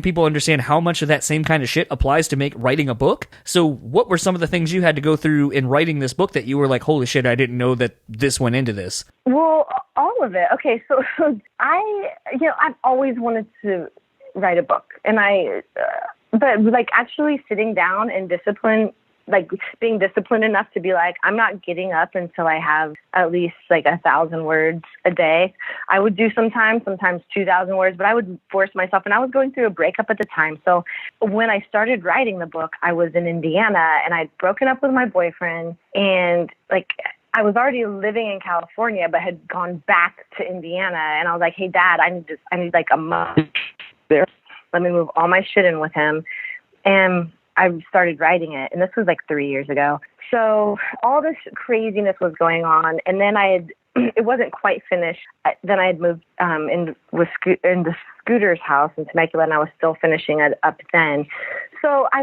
people understand how much of that same kind of shit applies to writing a book. So what were some of the things you had to go through in writing this book that you were like, holy shit, I didn't know that this went into this? Well, all of it. Okay, so I've always wanted to write a book, and but like actually sitting down and being disciplined enough to be like, I'm not getting up until I have at least like 1,000 words a day. I would do sometimes 2,000 words, but I would force myself. And I was going through a breakup at the time. So when I started writing the book, I was in Indiana and I'd broken up with my boyfriend, and like I was already living in California, but had gone back to Indiana. And I was like, hey, Dad, I need like a month there. Let me move all my shit in with him. And I started writing it, and this was like 3 years ago. So all this craziness was going on, and then it wasn't quite finished. Then I had moved into Scooter's house in Temecula, and I was still finishing it up then. So I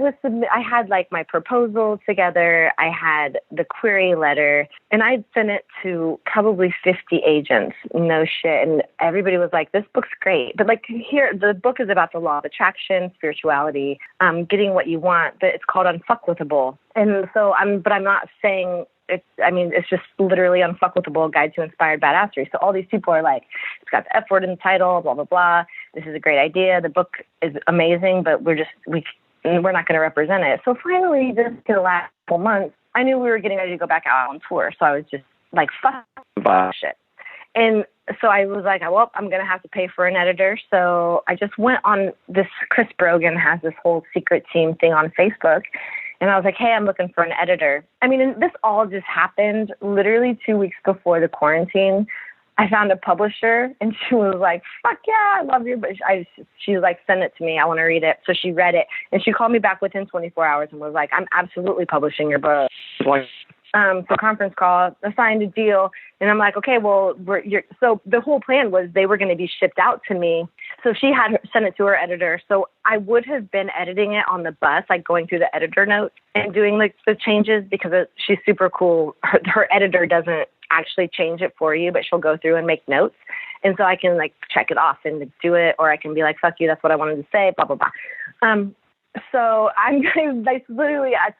had like my proposal together. I had the query letter, and I'd sent it to probably 50 agents. No shit. And everybody was like, this book's great. But like here, the book is about the law of attraction, spirituality, getting what you want, but it's called Unfuckwithable. And so I'm not saying it's just literally Unfuckwithable, Guide to Inspired Badassery. So all these people are like, it's got the F word in the title, blah, blah, blah. This is a great idea. The book is amazing, but we're not going to represent it. So finally, this in the last couple months, I knew we were getting ready to go back out on tour. So I was just like, fuck shit. And so I was like, well, I'm going to have to pay for an editor. So I just went on this, Chris Brogan has this whole secret team thing on Facebook. And I was like, hey, I'm looking for an editor. I mean, and this all just happened literally 2 weeks before the quarantine. I found a publisher, and she was like, fuck yeah, I love your book. She was like, send it to me. I want to read it. So she read it, and she called me back within 24 hours and was like, I'm absolutely publishing your book. So conference call, assigned a deal, and I'm like, okay, well, so the whole plan was they were going to be shipped out to me. So she had sent it to her editor. So I would have been editing it on the bus, like going through the editor notes and doing like the changes, because she's super cool. Her editor doesn't actually change it for you, but she'll go through and make notes. And so I can like check it off and do it, or I can be like, fuck you, that's what I wanted to say, blah, blah, blah. So that's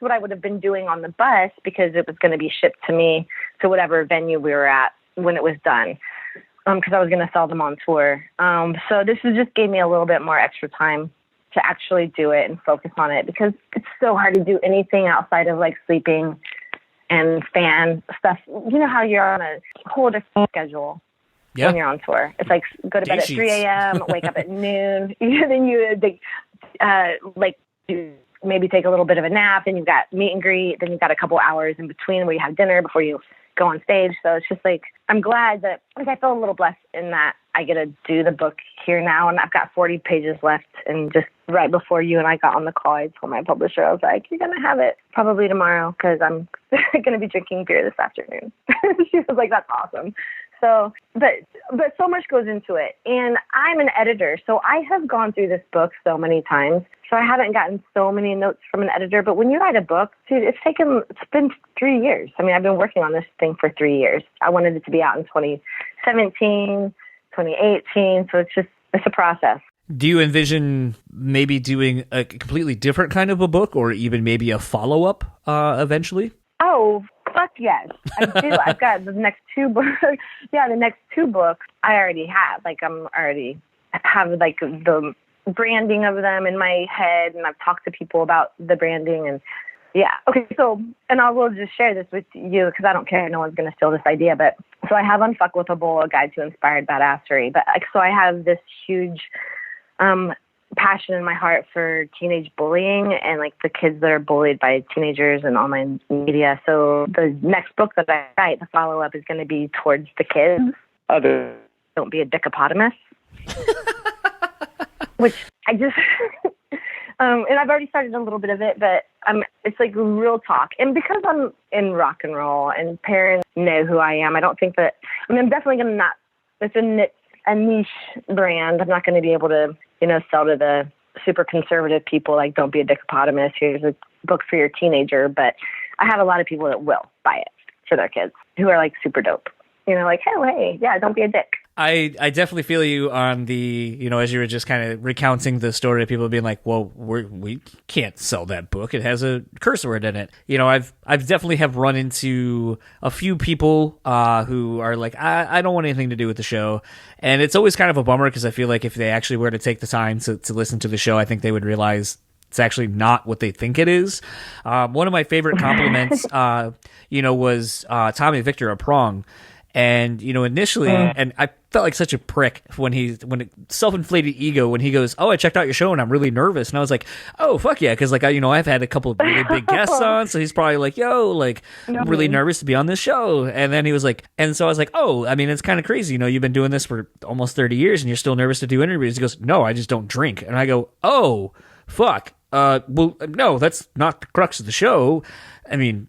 what I would have been doing on the bus, because it was going to be shipped to me to whatever venue we were at when it was done, because I was going to sell them on tour. So this just gave me a little bit more extra time to actually do it and focus on it, because it's so hard to do anything outside of like sleeping and fan stuff. You know how you're on a whole different schedule when you're on tour. It's like go to bed at 3 a.m., wake up at noon, then you maybe take a little bit of a nap, then you've got meet and greet, then you've got a couple hours in between where you have dinner before you go on stage. So it's just like, I'm glad that I feel a little blessed in that I get to do the book here now, and I've got 40 pages left. And just right before you and I got on the call, I told my publisher, I was like, you're going to have it probably tomorrow, because I'm going to be drinking beer this afternoon. She was like, that's awesome. So, but so much goes into it. And I'm an editor, so I have gone through this book so many times. So I haven't gotten so many notes from an editor. But when you write a book, dude, it's been 3 years. I mean, I've been working on this thing for 3 years. I wanted it to be out in 2017, 2018. So it's a process. Do you envision maybe doing a completely different kind of a book, or even maybe a follow-up eventually? Oh, fuck yes. I do. I've got the next two books. Yeah, the next two books I already have. Like I have like the branding of them in my head, and I've talked to people about the branding, and yeah. Okay, so, and I will just share this with you, because I don't care. No one's going to steal this idea. But so I have Unfuckwithable, a guide to inspired badassery. But so I have this huge passion in my heart for teenage bullying and like the kids that are bullied by teenagers and online media. So the next book that I write, the follow-up, is going to be towards the kids. Don't be a dickopotamus. Which I just, and I've already started a little bit of it, but it's like real talk. And because I'm in rock and roll and parents know who I am, I don't think that, I'm definitely going to not, it's a niche brand. I'm not going to be able to, sell to the super conservative people, like don't be a dichotomist, here's a book for your teenager. But I have a lot of people that will buy it for their kids who are like super dope. Like, hey, yeah, don't be a dick. I definitely feel you on the, as you were just kind of recounting the story of people being like, well, we can't sell that book. It has a curse word in it. I've definitely have run into a few people who are like, I don't want anything to do with the show. And it's always kind of a bummer because I feel like if they actually were to take the time to listen to the show, I think they would realize it's actually not what they think it is. One of my favorite compliments, was Tommy Victor of Prong. And, initially, and I felt like such a prick self-inflated ego when he goes, oh, I checked out your show and I'm really nervous. And I was like, oh, fuck yeah. Cause I've had a couple of really big guests on. So he's probably like, yo, like I'm really nervous to be on this show. And then he was like, and so I was like, oh, it's kind of crazy. You've been doing this for almost 30 years and you're still nervous to do interviews. He goes, no, I just don't drink. And I go, oh, fuck. Well, no, that's not the crux of the show.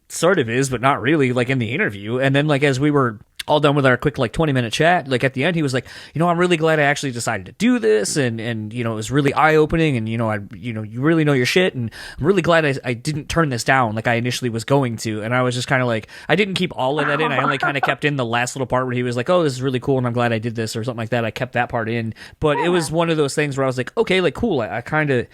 Sort of is, but not really, like in the interview. And then like as we were all done with our quick 20-minute chat, like at the end he was like, I'm really glad I actually decided to do this, and it was really eye-opening, and you really know your shit, and I'm really glad I didn't turn this down like I initially was going to. And I was just kind of like, I didn't keep all of that in. I only kind of kept in the last little part where he was like, oh, this is really cool and I'm glad I did this or something like that. I kept that part in, but it was one of those things where I was like, okay, like cool, I kind of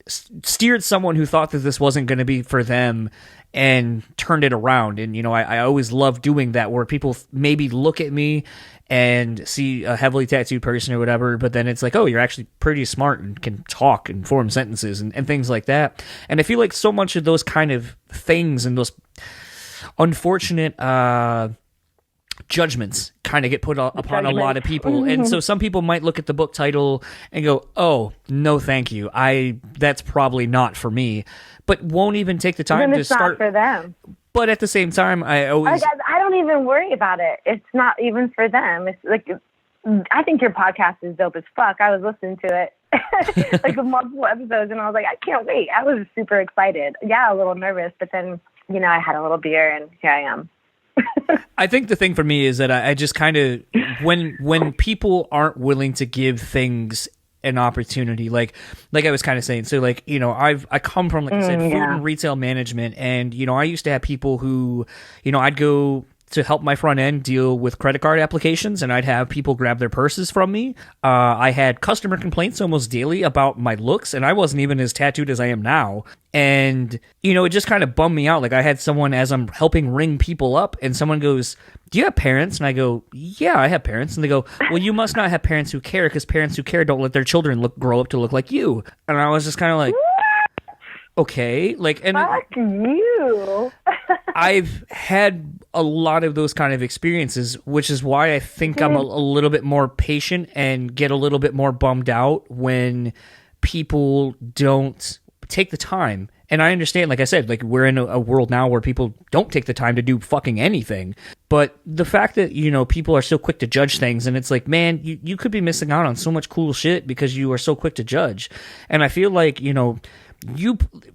steered someone who thought that this wasn't going to be for them and turned it around. And, I always love doing that where people maybe look at me and see a heavily tattooed person or whatever, but then it's like, oh, you're actually pretty smart and can talk and form sentences and things like that. And I feel like so much of those kind of things and those unfortunate judgments kind of get put upon a lot of people. And so some people might look at the book title and go, oh, no, thank you. That's probably not for me, but won't even take the time to start. Not for them. But at the same time, I don't even worry about it. It's not even for them. It's like, I think your podcast is dope as fuck. I was listening to it like multiple episodes and I was like, I can't wait. I was super excited. Yeah, a little nervous, but then, I had a little beer and here I am. I think the thing for me is that I just kind of, when people aren't willing to give things an opportunity, like I was kind of saying, so like, I come from, like I said, food and retail management, and, I used to have people who, I'd go to help my front end deal with credit card applications, and I'd have people grab their purses from me. I had customer complaints almost daily about my looks, and I wasn't even as tattooed as I am now. And, it just kind of bummed me out. Like I had someone, as I'm helping ring people up, and someone goes, do you have parents? And I go, yeah, I have parents. And they go, well, you must not have parents who care, because parents who care don't let their children grow up to look like you. And I was just kind of like, okay, like, and fuck you. I've had a lot of those kind of experiences, which is why I think I'm a little bit more patient and get a little bit more bummed out when people don't take the time. And I understand, like I said, like we're in a world now where people don't take the time to do fucking anything. But the fact that, people are so quick to judge things, and it's like, man, you could be missing out on so much cool shit because you are so quick to judge. And I feel like,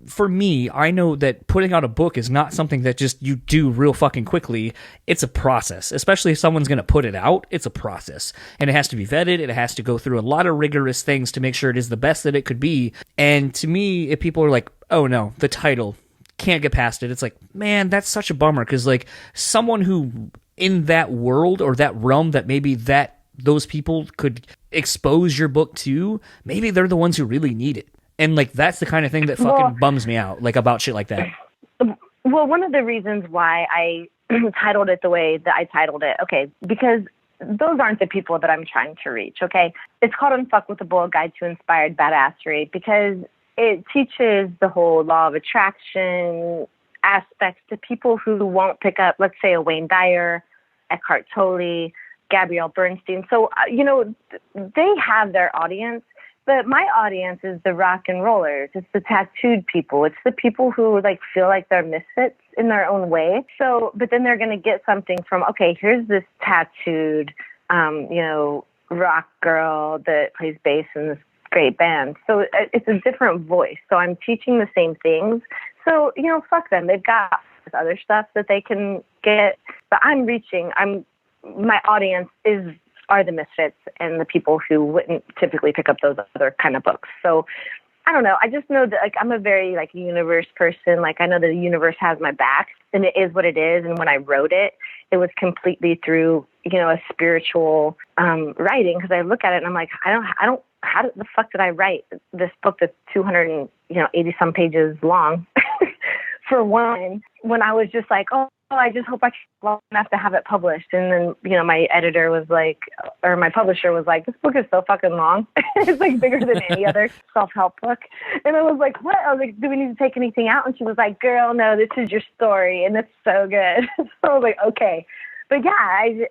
for me, I know that putting out a book is not something that just you do real fucking quickly. It's a process, especially if someone's going to put it out. It's a process, and it has to be vetted. It has to go through a lot of rigorous things to make sure it is the best that it could be. And to me, if people are like, oh no, the title, can't get past it, it's like, man, that's such a bummer, because like someone who in that world or that realm that maybe those people could expose your book to, maybe they're the ones who really need it. And, like, that's the kind of thing that fucking bums me out, like, about shit like that. Well, one of the reasons why I titled it the way that I titled it, okay, because those aren't the people that I'm trying to reach, okay? It's called Unfuckwithable, A Guide to Inspired Badassery, because it teaches the whole law of attraction aspects to people who won't pick up, let's say, a Wayne Dyer, Eckhart Tolle, Gabrielle Bernstein. So, they have their audience. But my audience is the rock and rollers. It's the tattooed people. It's the people who like feel like they're misfits in their own way. So, but then they're going to get something from, okay, here's this tattooed, rock girl that plays bass in this great band. So it's a different voice. So I'm teaching the same things. So, fuck them. They've got other stuff that they can get. But my audience are the misfits and the people who wouldn't typically pick up those other kind of books. So I don't know. I just know that I'm a very universe person. I know that the universe has my back and it is what it is. And when I wrote it, it was completely through, a spiritual writing, because I look at it and I'm like, how the fuck did I write this book that's 280 some pages long for one, when I was just like, oh, I just hope I can long enough to have it published. And then, my editor was like, or my publisher was like, this book is so fucking long. It's bigger than any other self-help book. And I was like, what? I was like, do we need to take anything out? And she was like, girl, no, this is your story. And it's so good. So I was like, okay. But yeah,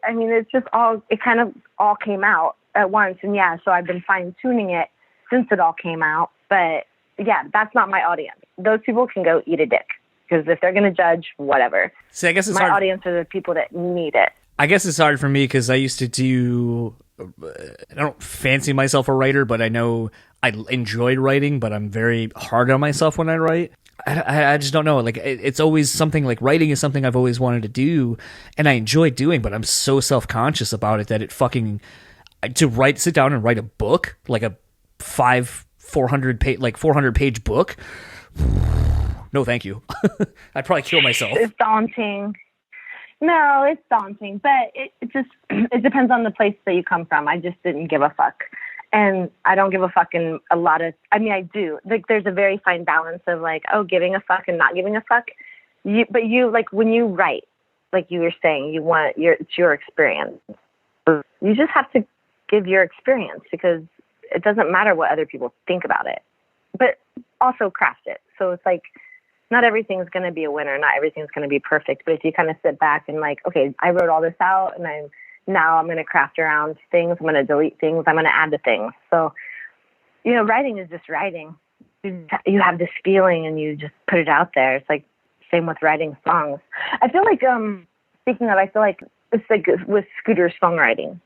I mean, it's just it kind of all came out at once. And yeah, so I've been fine tuning it since it all came out. But yeah, that's not my audience. Those people can go eat a dick. Because if they're going to judge, whatever. See, I guess it's my hard. Audience are the people that need it. I guess it's hard for me because I used to do. I don't fancy myself a writer, but I know I enjoyed writing. But I'm very hard on myself when I write. I just don't know. It's always something writing is something I've always wanted to do, and I enjoy doing. But I'm so self-conscious about it that it fucking sit down and write a book, like a 400 page book. No, thank you. I'd probably kill myself. It's daunting. No, it's daunting, but it depends on the place that you come from. I just didn't give a fuck. And I don't give a fuck in a lot of, I do. There's a very fine balance of giving a fuck and not giving a fuck. But when you write, like you were saying, it's your experience. You just have to give your experience, because it doesn't matter what other people think about it, but also craft it. So it's not everything's going to be a winner. Not everything's going to be perfect. But if you kind of sit back and okay, I wrote all this out, and I'm going to craft around things. I'm going to delete things. I'm going to add to things. So, writing is just writing. You have this feeling and you just put it out there. It's same with writing songs. I feel speaking of, I feel it's with Scooter's songwriting.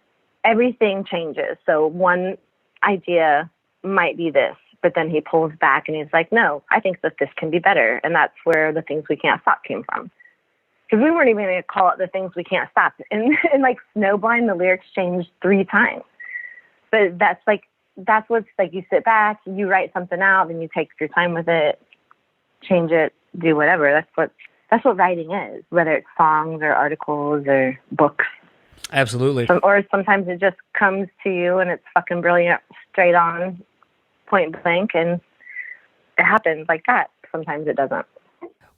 Everything changes. So one idea might be this, but then he pulls back and he's like, no, I think that this can be better. And that's where the Things We Can't Stop came from. Because we weren't even going to call it The Things We Can't Stop. And Snowblind, the lyrics changed 3 times. But that's what's you sit back, you write something out, then you take your time with it, change it, do whatever. That's what writing is, whether it's songs or articles or books. Absolutely. Or sometimes it just comes to you and it's fucking brilliant, straight on, point blank, and it happens like that. Sometimes it doesn't.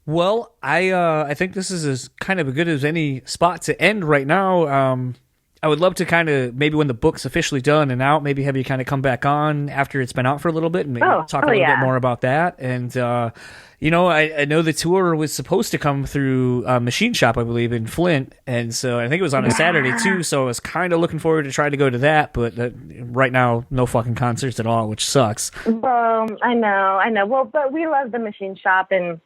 Well, I think this is as kind of as good as any spot to end right now. I would love to kind of, maybe when the book's officially done and out, maybe have you kind of come back on after it's been out for a little bit and maybe talk a little bit more about that. And, I know the tour was supposed to come through Machine Shop, I believe, in Flint. And so I think it was on a Saturday too. So I was kind of looking forward to try to go to that. But right now, no fucking concerts at all, which sucks. Well, I know. Well, but we love the Machine Shop. And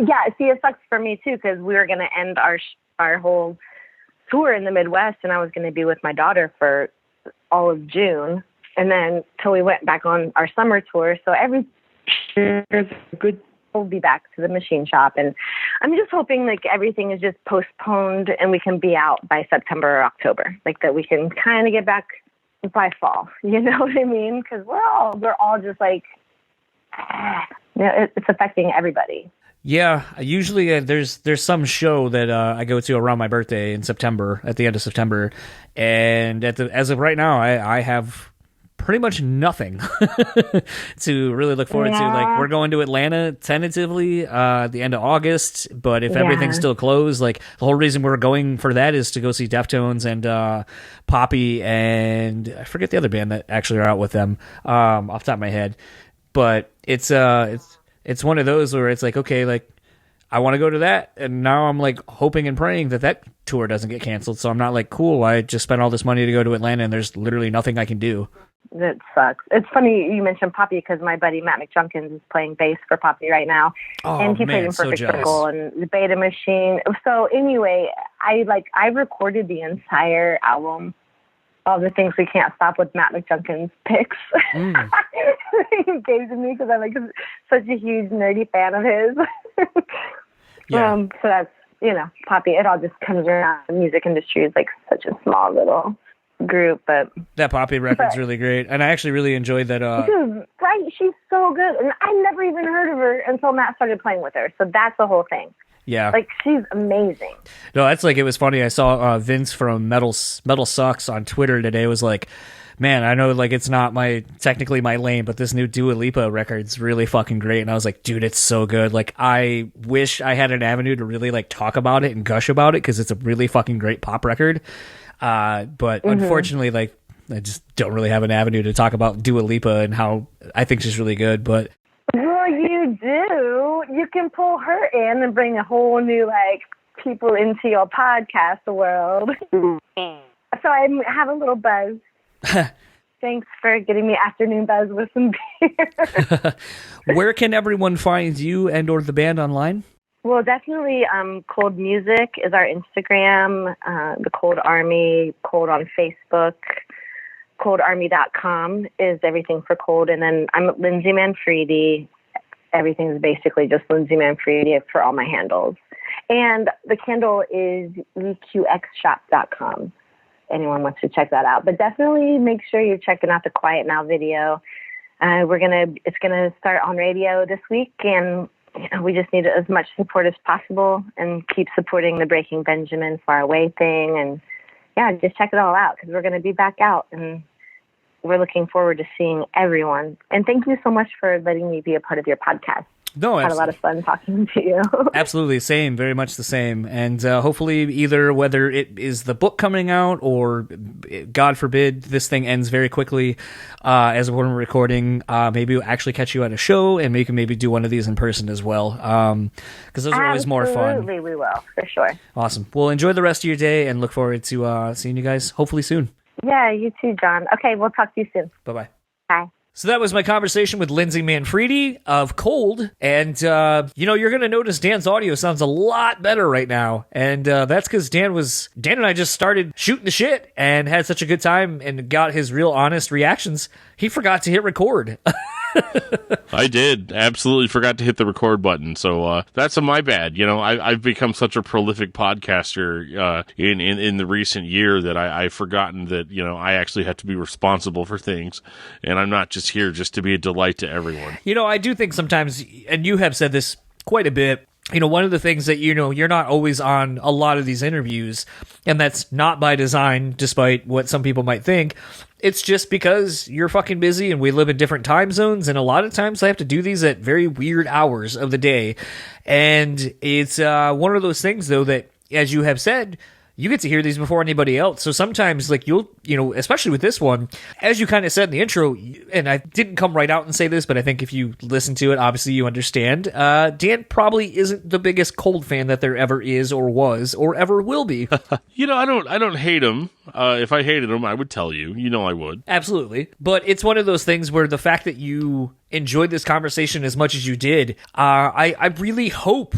yeah, see, it sucks for me too, because we were going to end our whole tour in the Midwest, and I was going to be with my daughter for all of June, and then till we went back on our summer tour. So every year we'll be back to the Machine Shop, and I'm just hoping everything is just postponed and we can be out by September or October, that we can kind of get back by fall. You know what I mean? Because we're all just it's affecting everybody. Yeah, usually there's some show that I go to around my birthday in September, at the end of September, and as of right now, I have pretty much nothing to really look forward to. We're going to Atlanta tentatively the end of August, but if everything's still closed, the whole reason we're going for that is to go see Deftones and Poppy, and I forget the other band that actually are out with them off the top of my head, but it's one of those where it's okay, I want to go to that, and now I'm hoping and praying that tour doesn't get canceled. So I'm not cool, I just spent all this money to go to Atlanta and there's literally nothing I can do. That sucks. It's funny you mentioned Poppy, because my buddy Matt McJunkins is playing bass for Poppy right now. And he played in Perfect Circle and the Beta Machine. So anyway, I recorded the entire album all the things we can't stop with Matt McJunkin's picks. He gave to me because I'm like such a huge nerdy fan of his. So that's, Poppy, it all just comes around. The music industry is like such a small little group, but that Poppy record's really great, and I actually really enjoyed that. She's so good, and I never even heard of her until Matt started playing with her. So that's the whole thing. Yeah, like she's amazing. No, that's like, it was funny. I saw Vince from Metal Sucks on Twitter today was like, man, I know like it's not technically my lane, but this new Dua Lipa record's really fucking great. And I was like, dude, it's so good. Like, I wish I had an avenue to really like talk about it and gush about it, because it's a really fucking great pop record. But unfortunately, like, I just don't really have an avenue to talk about Dua Lipa and how I think she's really good. But well, you do. You can pull her in and bring a whole new like people into your podcast world. So I have a little buzz. Thanks for getting me afternoon buzz with some beer. Where can everyone find you and or the band online? Well, definitely Cold Music is our Instagram, the Cold Army, Cold on Facebook, coldarmy.com is everything for Cold. And then I'm Lindsay Manfredi. Everything's basically just Lindsay Manfredi for all my handles. And the Kindle is eqxshop.com. Anyone wants to check that out. But definitely make sure you're checking out the Quiet Now video. It's gonna start on radio this week, and we just need as much support as possible, and keep supporting the Breaking Benjamin Far Away thing. And yeah, just check it all out, because we're gonna be back out, and we're looking forward to seeing everyone. And thank you so much for letting me be a part of your podcast. No, I had a lot of fun talking to you. Absolutely, same, very much the same. And hopefully either whether it is the book coming out or, God forbid, this thing ends very quickly as we're recording, maybe we'll actually catch you at a show, and we can maybe do one of these in person as well, because those are always more fun. Absolutely, we will, for sure. Awesome. Well, enjoy the rest of your day, and look forward to seeing you guys hopefully soon. Yeah, you too, John. Okay, we'll talk to you soon. Bye-bye. Bye. So that was my conversation with Lindsay Manfredi of Cold, and you're going to notice Dan's audio sounds a lot better right now, and that's because Dan and I just started shooting the shit and had such a good time and got his real honest reactions. He forgot to hit record. I did. Absolutely forgot to hit the record button. So that's my bad. I've become such a prolific podcaster in the recent year that I've forgotten that, I actually have to be responsible for things. And I'm not just here just to be a delight to everyone. I do think sometimes, and you have said this quite a bit, one of the things that, you're not always on a lot of these interviews, and that's not by design, despite what some people might think. It's just because you're fucking busy and we live in different time zones, and a lot of times I have to do these at very weird hours of the day. And it's one of those things, though, that, as you have said, you get to hear these before anybody else. So sometimes, like, you'll, especially with this one, as you kind of said in the intro, and I didn't come right out and say this, but I think if you listen to it, obviously you understand, Dan probably isn't the biggest Cold fan that there ever is or was or ever will be. I don't hate him. If I hated him, I would tell you. I would. Absolutely. But it's one of those things where the fact that you enjoyed this conversation as much as you did, I really hope,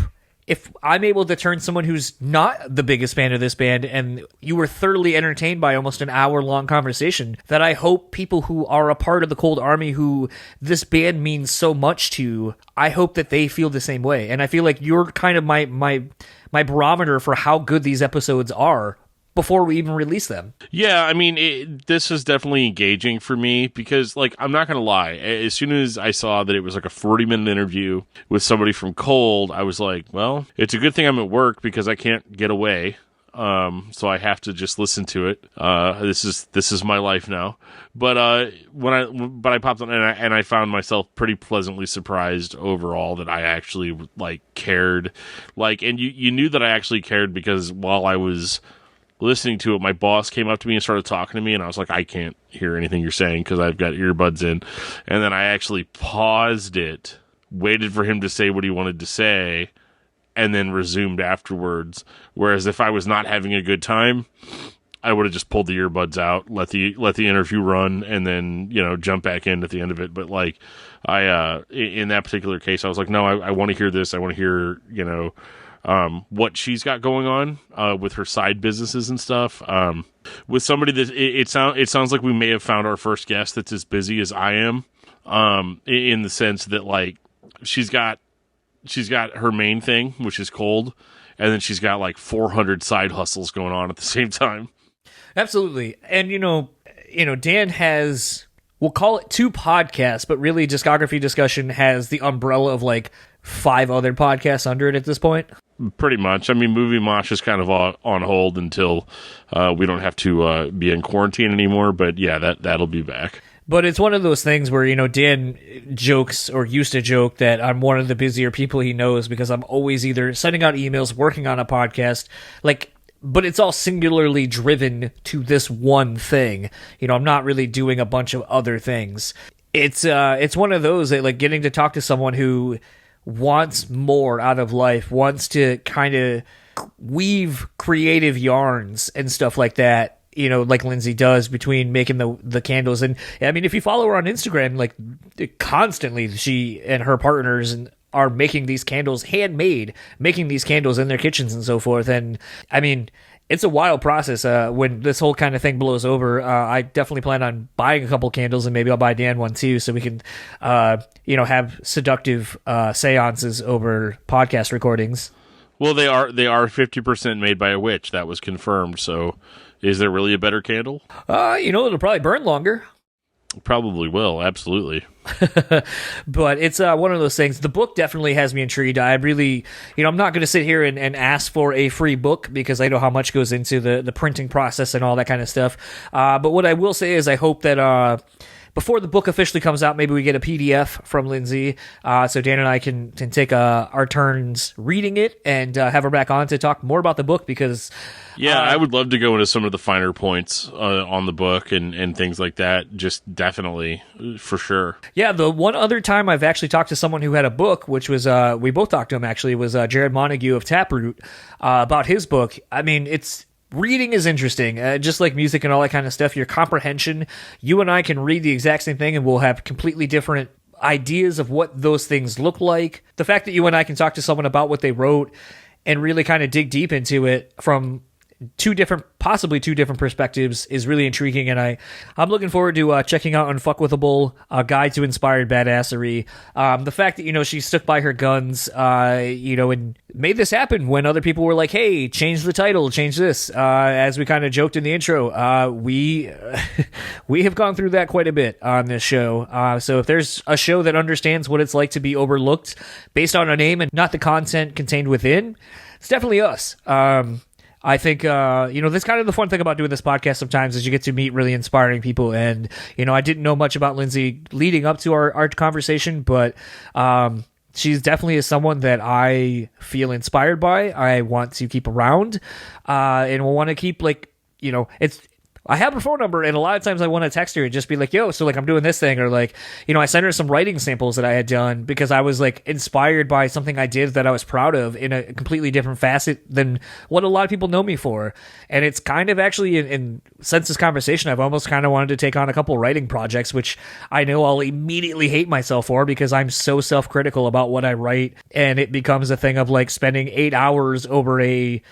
if I'm able to turn someone who's not the biggest fan of this band and you were thoroughly entertained by almost an hour-long conversation, that I hope people who are a part of the Cold Army who this band means so much to, I hope that they feel the same way. And I feel like you're kind of my barometer for how good these episodes are before we even release them. Yeah, this is definitely engaging for me because, I'm not going to lie. As soon as I saw that it was like a 40-minute interview with somebody from Cold, I was like, well, it's a good thing I'm at work because I can't get away. So I have to just listen to it. This is my life now. But I popped on and I found myself pretty pleasantly surprised overall that I actually cared. And you knew that I actually cared because while I was listening to it, my boss came up to me and started talking to me, and I was like, I can't hear anything you're saying because I've got earbuds in. And then I actually paused it, waited for him to say what he wanted to say, and then resumed afterwards. Whereas if I was not having a good time, I would have just pulled the earbuds out, let the interview run, and then jump back in at the end of it. But in that particular case, I was like, no, I want to hear this. I want to hear what she's got going on with her side businesses and stuff. With somebody that it sounds like we may have found our first guest that's as busy as I am, in the sense that like she's got her main thing, which is cold, and then she's got like 400 side hustles going on at the same time. Absolutely. And, Dan has, we'll call it 2 podcasts, but really Discography Discussion has the umbrella of like 5 other podcasts under it at this point. Pretty much. I mean, Movie Mosh is kind of on hold until we don't have to be in quarantine anymore. But yeah, that'll be back. But it's one of those things where, Dan jokes or used to joke that I'm one of the busier people he knows because I'm always either sending out emails, working on a podcast, but it's all singularly driven to this one thing. I'm not really doing a bunch of other things. It's one of those that, like, getting to talk to someone who wants more out of life, wants to kind of weave creative yarns and stuff like that, like Lindsay does between making the candles. And I mean, if you follow her on Instagram, like constantly she and her partners are making these candles handmade, making these candles in their kitchens and so forth. And I mean, it's a wild process. When this whole kind of thing blows over, I definitely plan on buying a couple candles, and maybe I'll buy Dan one too, so we can, have seductive seances over podcast recordings. Well, they are 50% made by a witch. That was confirmed. So, is there really a better candle? It'll probably burn longer. Probably will, absolutely. But it's one of those things. The book definitely has me intrigued. I really, I'm not going to sit here and ask for a free book because I know how much goes into the printing process and all that kind of stuff. But what I will say is I hope that before the book officially comes out, maybe we get a PDF from Lindsay, so Dan and I can take our turns reading it and have her back on to talk more about the book because... Yeah, I would love to go into some of the finer points on the book and things like that, just definitely, for sure. Yeah, the one other time I've actually talked to someone who had a book, which was, we both talked to him actually, was Jared Montague of Taproot, about his book. I mean, reading is interesting, just like music and all that kind of stuff. Your comprehension, you and I can read the exact same thing and we'll have completely different ideas of what those things look like. The fact that you and I can talk to someone about what they wrote and really kind of dig deep into it from possibly two different perspectives is really intriguing, and I'm looking forward to checking out Unfuckwithable, a guide to inspired badassery. The fact that she stuck by her guns, and made this happen when other people were like, "Hey, change the title, change this." As we kind of joked in the intro, we have gone through that quite a bit on this show. So if there's a show that understands what it's like to be overlooked based on a name and not the content contained within, it's definitely us. I think, that's kind of the fun thing about doing this podcast sometimes is you get to meet really inspiring people. And, I didn't know much about Lindsay leading up to our it's but she's definitely someone that I feel inspired by. I want to keep around and will want to keep, I have her phone number, and a lot of times I want to text her and just be like, yo, so I'm doing this thing, or I sent her some writing samples that I had done because I was inspired by something I did that I was proud of in a completely different facet than what a lot of people know me for. And it's kind of actually, since this conversation, I've almost kind of wanted to take on a couple writing projects, which I know I'll immediately hate myself for because I'm so self-critical about what I write, and it becomes a thing of spending 8 hours over a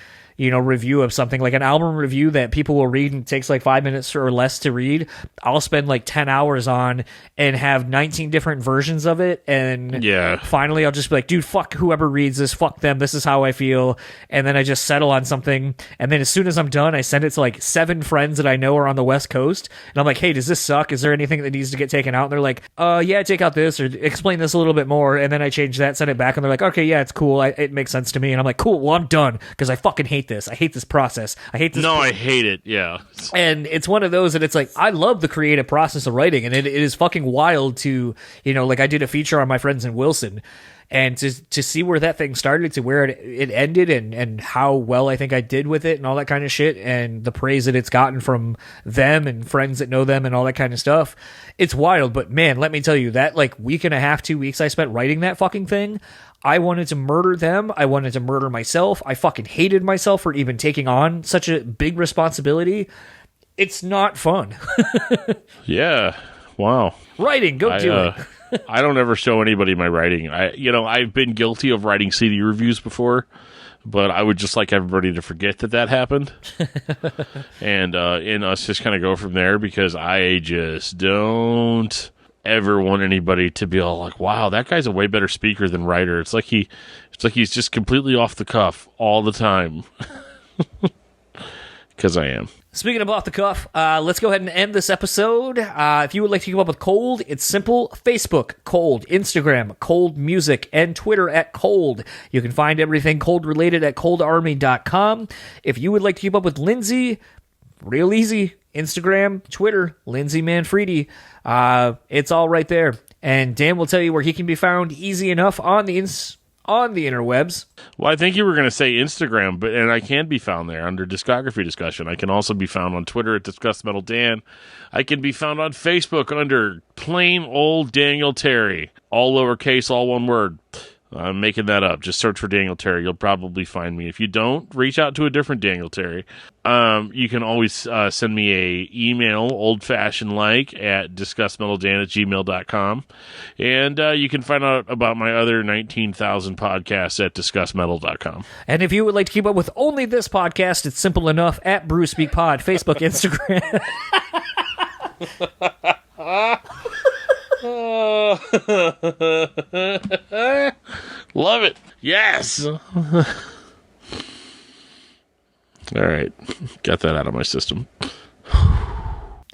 review of something, like an album review that people will read and takes 5 minutes or less to read. I'll spend 10 hours on and have 19 different versions of it. And finally I'll just be like, dude, fuck whoever reads this, fuck them. This is how I feel. And then I just settle on something. And then as soon as I'm done, I send it to 7 friends that I know are on the West Coast. And I'm like, hey, does this suck? Is there anything that needs to get taken out? And they're like, yeah, take out this or explain this a little bit more. And then I change that, send it back. And they're like, okay, yeah, it's cool. It makes sense to me. And I'm like, cool, well, I'm done because I fucking hate this. I hate this process. I hate this. No, I hate it. Yeah. And it's one of those that it's I love the creative process of writing, and it is fucking wild to, I did a feature on my friends in Wilson, and to see where that thing started to where it ended and how well I think I did with it and all that kind of shit, and the praise that it's gotten from them and friends that know them and all that kind of stuff. It's wild, but man, let me tell you, that week and a half, 2 weeks I spent writing that fucking thing, I wanted to murder them. I wanted to murder myself. I fucking hated myself for even taking on such a big responsibility. It's not fun. Yeah. Wow. Writing, go do it. I don't ever show anybody my writing. I've been guilty of writing CD reviews before, but I would just like everybody to forget that happened, and us just kind of go from there, because I just don't ever want anybody to be all like, wow, that guy's a way better speaker than writer. It's like he's just completely off the cuff all the time. Because I am. Speaking of off the cuff, let's go ahead and end this episode. If you would like to keep up with Cold, it's simple. Facebook, Cold. Instagram, Cold Music. And Twitter at Cold. You can find everything Cold related at coldarmy.com. If you would like to keep up with Lindsay, real easy. Instagram, Twitter, Lindsay Manfredi. It's all right there. And Dan will tell you where he can be found easy enough on the interwebs. Well, I think you were going to say Instagram, and I can be found there under Discography Discussion. I can also be found on Twitter at Discuss Metal Dan. I can be found on Facebook under plain old Daniel Terry. All lowercase, all one word. I'm making that up. Just search for Daniel Terry. You'll probably find me. If you don't, reach out to a different Daniel Terry. You can always send me a email, old-fashioned like, at discussmetaldan@gmail.com. And you can find out about my other 19,000 podcasts at discussmetal.com. And if you would like to keep up with only this podcast, it's simple enough at BrewSpeakPod, Facebook, Instagram. Love it. Yes. All right. Got that out of my system.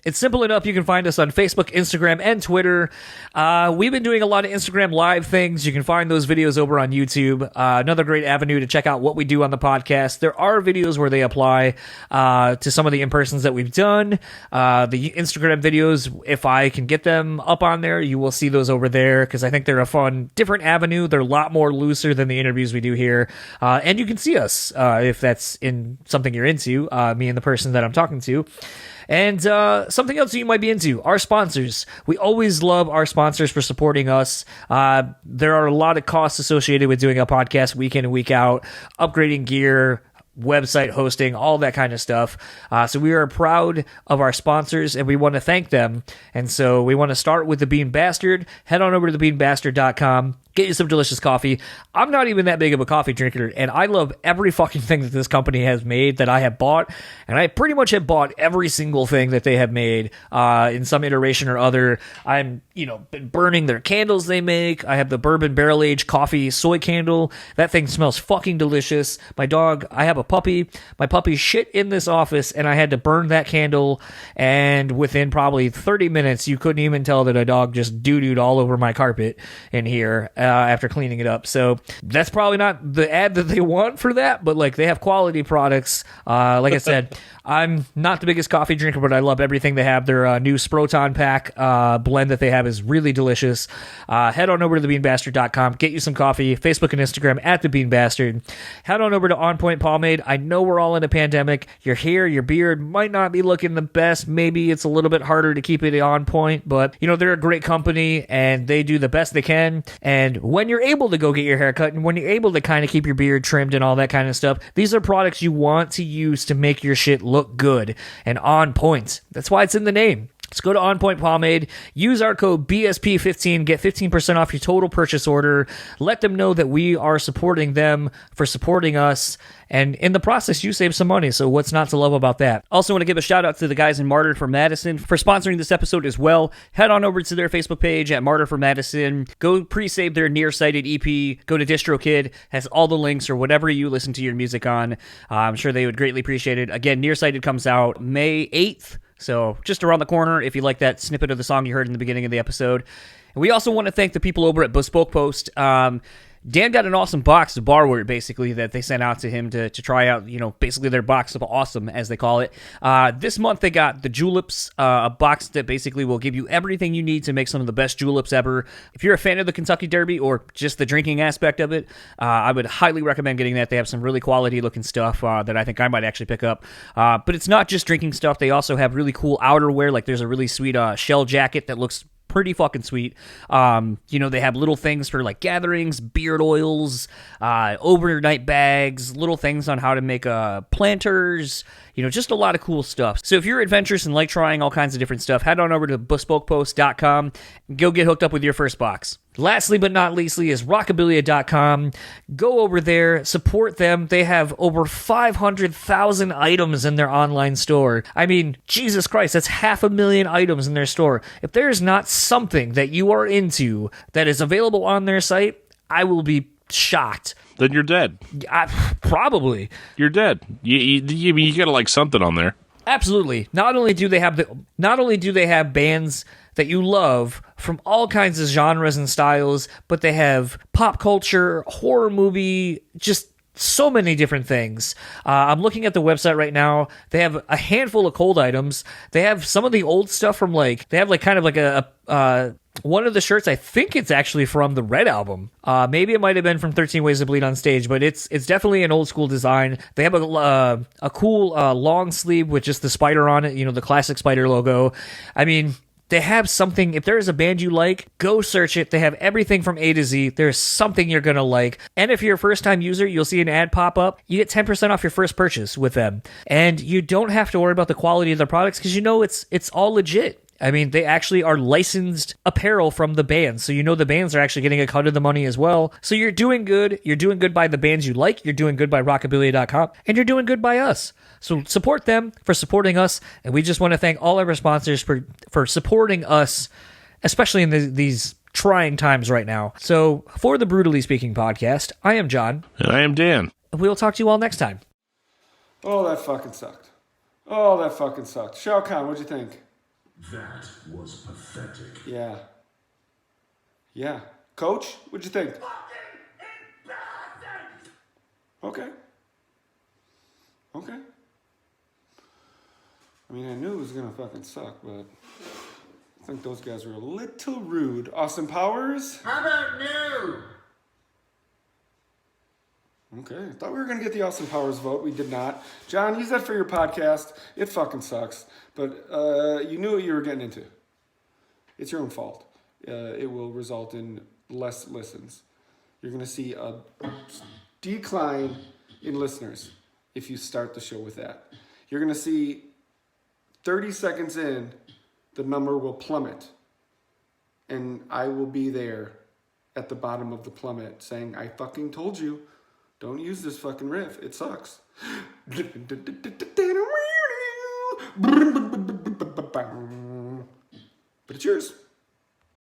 It's simple enough. You can find us on Facebook, Instagram, and Twitter. We've been doing a lot of Instagram live things. You can find those videos over on YouTube. Another great avenue to check out what we do on the podcast. There are videos where they apply to some of the in-persons that we've done. The Instagram videos, if I can get them up on there, you will see those over there, because I think they're a fun, different avenue. They're a lot more looser than the interviews we do here. And you can see us if that's in something you're into, me and the person that I'm talking to. And something else you might be into, our sponsors. We always love our sponsors for supporting us. There are a lot of costs associated with doing a podcast week in and week out, upgrading gear, website hosting, all that kind of stuff. So we are proud of our sponsors, and we want to thank them. And so we want to start with the Bean Bastard. Head on over to thebeanbastard.com. Get you some delicious coffee. I'm not even that big of a coffee drinker, and I love every fucking thing that this company has made that I have bought, and I pretty much have bought every single thing that they have made in some iteration or other. I'm, been burning their candles they make. I have the bourbon barrel-aged coffee soy candle. That thing smells fucking delicious. My dog, I have a puppy. My puppy shit in this office, and I had to burn that candle, and within probably 30 minutes, you couldn't even tell that a dog just doo-dooed all over my carpet in here. After cleaning it up. So that's probably not the ad that they want for that, but they have quality products. Like I said, I'm not the biggest coffee drinker, but I love everything they have. Their new Sproton pack blend that they have is really delicious. Head on over to thebeanbastard.com. Get you some coffee. Facebook and Instagram at thebeanbastard. Head on over to On Point Pomade. I know we're all in a pandemic. Your hair, your beard might not be looking the best. Maybe it's a little bit harder to keep it on point, but they're a great company and they do the best they can. And when you're able to go get your hair cut and when you're able to kind of keep your beard trimmed and all that kind of stuff, these are products you want to use to make your shit look good and on point. That's why it's in the name. Let's go to On Point Pomade, use our code BSP15, get 15% off your total purchase order. Let them know that we are supporting them for supporting us, and in the process, you save some money, so what's not to love about that? Also want to give a shout out to the guys in Martyr For Madison for sponsoring this episode as well. Head on over to their Facebook page at Martyr For Madison. Go pre-save their Nearsighted EP. Go to DistroKid, has all the links or whatever you listen to your music on. I'm sure they would greatly appreciate it. Again, Nearsighted comes out May 8th. So just around the corner, if you like that snippet of the song you heard in the beginning of the episode. And we also want to thank the people over at Bespoke Post. Dan got an awesome box of barware, basically, that they sent out to him to try out, basically their box of awesome, as they call it. This month they got the Juleps, a box that basically will give you everything you need to make some of the best juleps ever. If you're a fan of the Kentucky Derby or just the drinking aspect of it, I would highly recommend getting that. They have some really quality-looking stuff that I think I might actually pick up. But it's not just drinking stuff. They also have really cool outerwear. There's a really sweet shell jacket that looks pretty fucking sweet. They have little things for gatherings, beard oils, overnight bags, little things on how to make planters, just a lot of cool stuff. So if you're adventurous and like trying all kinds of different stuff, head on over to bespokepost.com and go get hooked up with your first box. Lastly but not leastly is rockabilia.com. Go over there, support them. They have over 500,000 items in their online store. I mean, Jesus Christ, that's 500,000 items in their store. If there is not something that you are into that is available on their site, I will be shocked. Then you're dead. Probably. You're dead. You gotta like something on there. Absolutely. Not only do they have bands that you love from all kinds of genres and styles, but they have pop culture, horror movie, just so many different things. I'm looking at the website right now. They have a handful of cold items. They have some of the old stuff from they have kind of a one of the shirts, I think it's actually from the Red album. Maybe it might have been from 13 Ways to Bleed on Stage, but it's definitely an old school design. They have a cool long sleeve with just the spider on it, the classic spider logo. I mean, they have something. If there is a band you like, go search it. They have everything from A to Z. There's something you're going to like. And if you're a first-time user, you'll see an ad pop up. You get 10% off your first purchase with them. And you don't have to worry about the quality of their products because it's all legit. I mean, they actually are licensed apparel from the bands. So the bands are actually getting a cut of the money as well. So you're doing good. You're doing good by the bands you like. You're doing good by rockabilia.com. And you're doing good by us. So support them for supporting us. And we just want to thank all of our sponsors for supporting us, especially in these trying times right now. So for the Brewtally Speaking Podcast, I am John. And I am Dan. And we'll talk to you all next time. Oh, that fucking sucked. Oh, that fucking sucked. Shao Kahn, what'd you think? That was pathetic. Yeah. Yeah. Coach, what'd you think? Okay. Okay. I mean, I knew it was gonna fucking suck, but I think those guys were a little rude. Austin Powers? How about new? Okay, I thought we were going to get the Austin Powers vote. We did not. John, use that for your podcast. It fucking sucks. But you knew what you were getting into. It's your own fault. It will result in less listens. You're going to see a decline in listeners if you start the show with that. You're going to see 30 seconds in, the number will plummet. And I will be there at the bottom of the plummet saying, I fucking told you. Don't use this fucking riff. It sucks. But it's yours.